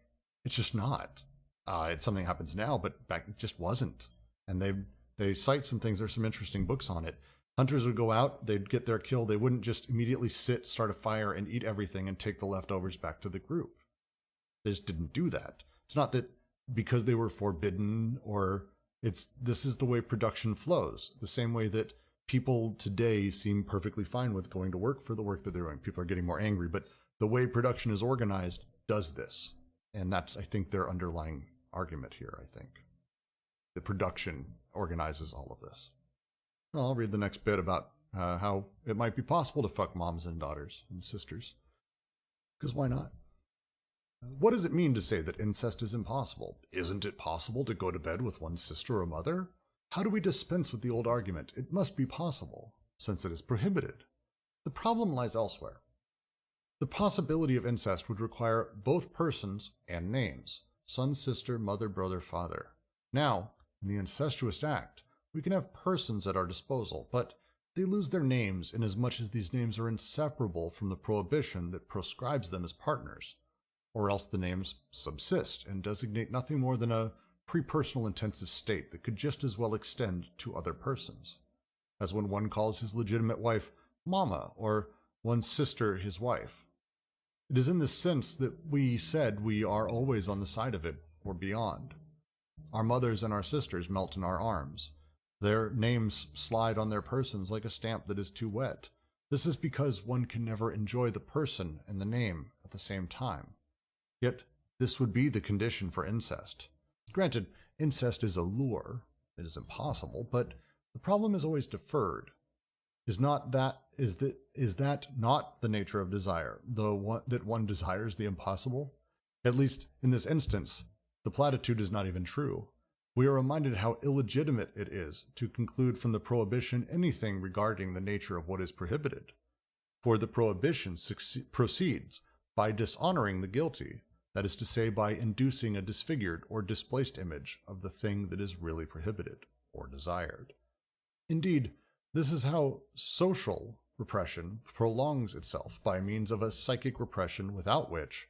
it's just not. It's something that happens now, but back it just wasn't. And they cite some things. There's some interesting books on it. Hunters would go out, they'd get their kill. They wouldn't just immediately start a fire, and eat everything and take the leftovers back to the group. They just didn't do that. It's not that because they were forbidden, or this is the way production flows. The same way that people today seem perfectly fine with going to work for the work that they're doing. People are getting more angry, but the way production is organized does this. And that's, I think, their underlying argument here, I think. The production organizes all of this. Well, I'll read the next bit about how it might be possible to fuck moms and daughters and sisters. Because why not? What does it mean to say that incest is impossible? Isn't it possible to go to bed with one's sister or mother? How do we dispense with the old argument, it must be possible, since it is prohibited? The problem lies elsewhere. The possibility of incest would require both persons and names, son, sister, mother, brother, father. Now, in the incestuous act, we can have persons at our disposal, but they lose their names inasmuch as these names are inseparable from the prohibition that proscribes them as partners, or else the names subsist and designate nothing more than a pre-personal intensive state that could just as well extend to other persons, as when one calls his legitimate wife Mama or one's sister his wife. It is in this sense that we said we are always on the side of it or beyond. Our mothers and our sisters melt in our arms. Their names slide on their persons like a stamp that is too wet. This is because one can never enjoy the person and the name at the same time. Yet, this would be the condition for incest. Granted, incest is a lure. It is impossible, but the problem is always deferred. Is that not the nature of desire, that one desires the impossible? At least, in this instance, the platitude is not even true. We are reminded how illegitimate it is to conclude from the prohibition anything regarding the nature of what is prohibited. For the prohibition proceeds by dishonoring the guilty, that is to say, by inducing a disfigured or displaced image of the thing that is really prohibited or desired. Indeed, this is how social repression prolongs itself by means of a psychic repression without which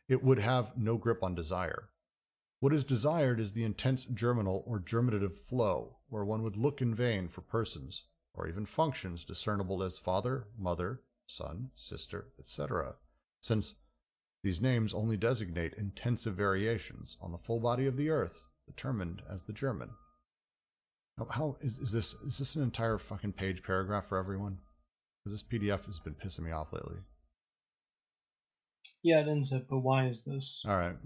it would have no grip on desire. What is desired is the intense germinal or germinative flow, where one would look in vain for persons, or even functions discernible as father, mother, son, sister, etc., since these names only designate intensive variations on the full body of the earth, determined as the German. Now, how is this an entire fucking page paragraph for everyone? Because this PDF has been pissing me off lately. Yeah, it ends it, but why is this? All right.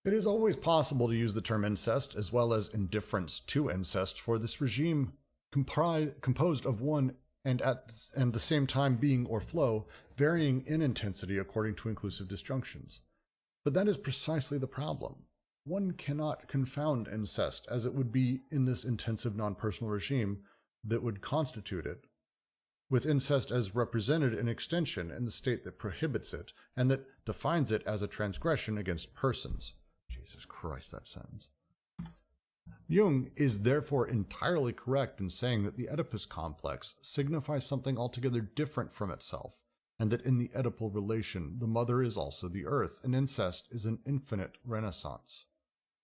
It is always possible to use the term incest as well as indifference to incest for this regime composed of one and at the same time being or flow, varying in intensity according to inclusive disjunctions. But that is precisely the problem. One cannot confound incest as it would be in this intensive non-personal regime that would constitute it, with incest as represented in extension in the state that prohibits it and that defines it as a transgression against persons. Jesus Christ, that sentence. Jung is therefore entirely correct in saying that the Oedipus complex signifies something altogether different from itself, and that in the Oedipal relation the mother is also the earth, and incest is an infinite renaissance.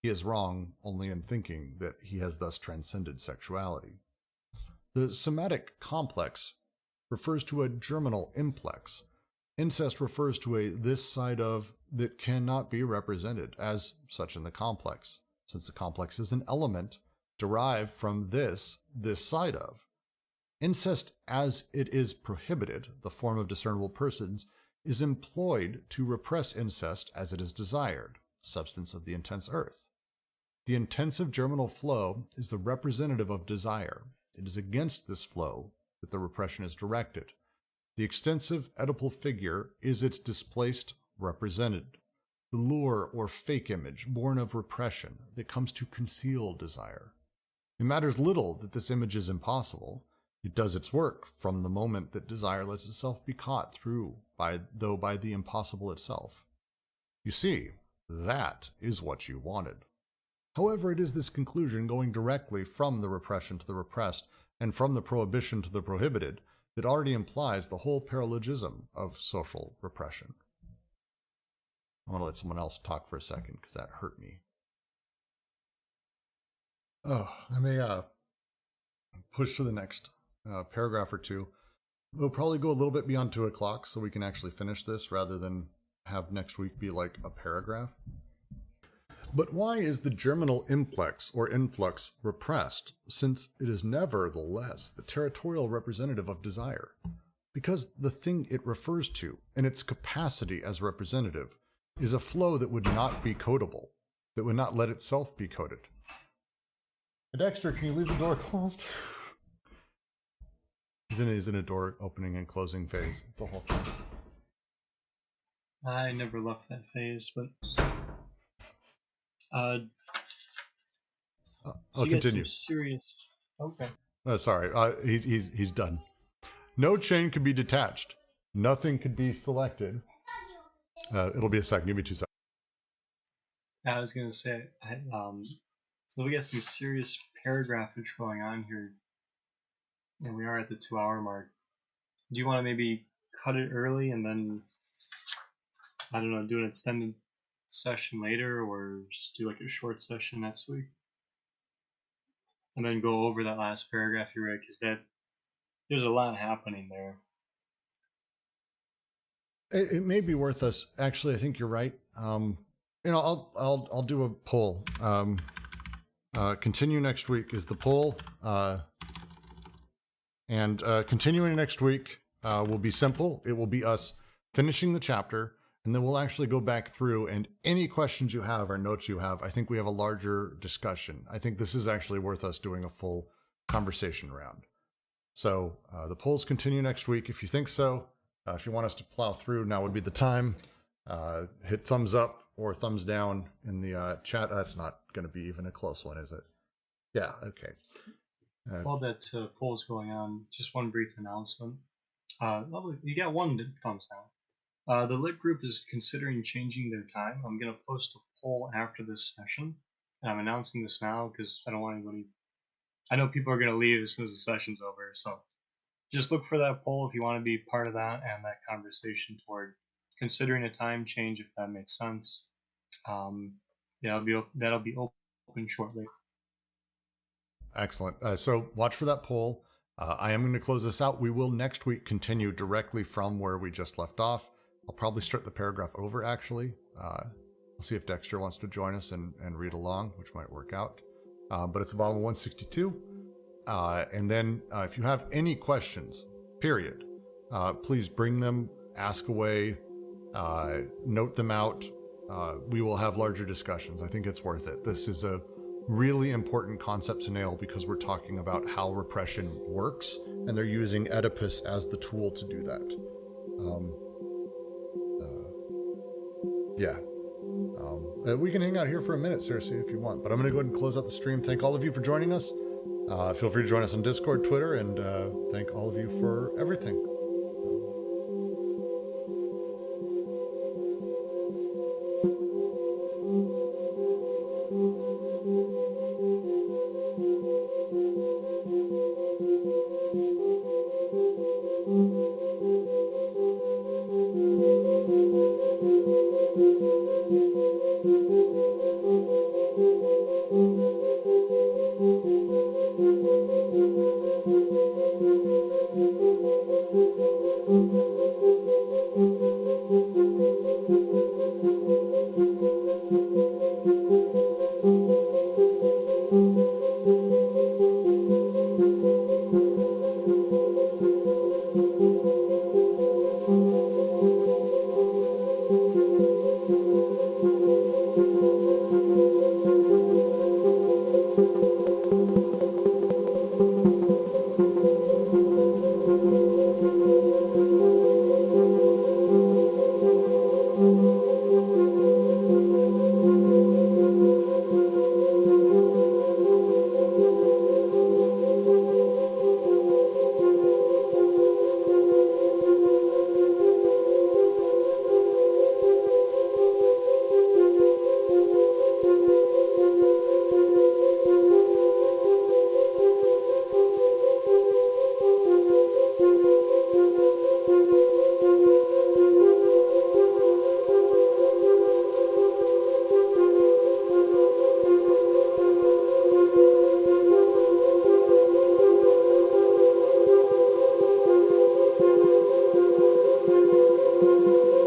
He is wrong only in thinking that he has thus transcended sexuality. The somatic complex refers to a germinal implex. Incest refers to a this side of that cannot be represented as such in the complex, since the complex is an element derived from this side of. Incest as it is prohibited, the form of discernible persons, is employed to repress incest as it is desired, substance of the intense earth. The intensive germinal flow is the representative of desire. It is against this flow that the repression is directed. The extensive Oedipal figure is its displaced represented, the lure or fake image born of repression that comes to conceal desire. It matters little that this image is impossible. It does its work from the moment that desire lets itself be caught through by the impossible itself. You see, that is what you wanted. However, it is this conclusion going directly from the repression to the repressed and from the prohibition to the prohibited that already implies the whole paralogism of social repression. I'm going to let someone else talk for a second because that hurt me. I may push to the next paragraph or two. We'll probably go a little bit beyond 2 o'clock so we can actually finish this rather than have next week be like a paragraph. But why is the germinal implex or influx repressed, since it is nevertheless the territorial representative of desire? Because the thing it refers to, and its capacity as representative, is a flow that would not be codable, that would not let itself be coded. Dexter, can you leave the door closed? He's in a door opening and closing phase. It's a whole thing. I never left that phase, but I'll so continue. Serious. Okay. Sorry, he's done. No chain could be detached. Nothing could be selected. It'll be a second. Give me 2 seconds. I was gonna say, so we got some serious paragraphage going on here. And we are at the 2-hour mark. Do you want to maybe cut it early and then, I don't know, do an extended session later, or just do like a short session next week? And then go over that last paragraph you read, because there's a lot happening there. It may be worth us. Actually, I think you're right. I'll do a poll. Continue next week is the poll, and continuing next week will be simple. It will be us finishing the chapter, and then we'll actually go back through, and any questions you have or notes you have, I think we have a larger discussion. I think this is actually worth us doing a full conversation round. So the polls continue next week. If you think so, if you want us to plow through, now would be the time. Hit thumbs up or thumbs down in the chat. That's not going to be even a close one, is it? Yeah, okay. While that poll is going on, just one brief announcement. Lovely, you got one thumbs down. The lit group is considering changing their time. I'm going to post a poll after this session. And I'm announcing this now because I don't want anybody... I know people are going to leave as soon as the session's over, so just look for that poll if you want to be part of that and that conversation toward considering a time change, if that makes sense. That'll be open shortly. Excellent. So watch for that poll. I am going to close this out. We will next week continue directly from where we just left off. I'll probably start the paragraph over, actually. I'll see if Dexter wants to join us and read along, which might work out. But it's volume 162. And then if you have any questions, period, please bring them, ask away, note them out. We will have larger discussions. I think it's worth it. This is a really important concept to nail because we're talking about how repression works, and they're using Oedipus as the tool to do that. We can hang out here for a minute, seriously, if you want, but I'm going to go ahead and close out the stream. Thank all of you for joining us. Feel free to join us on Discord, Twitter, and thank all of you for everything.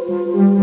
Mm-hmm.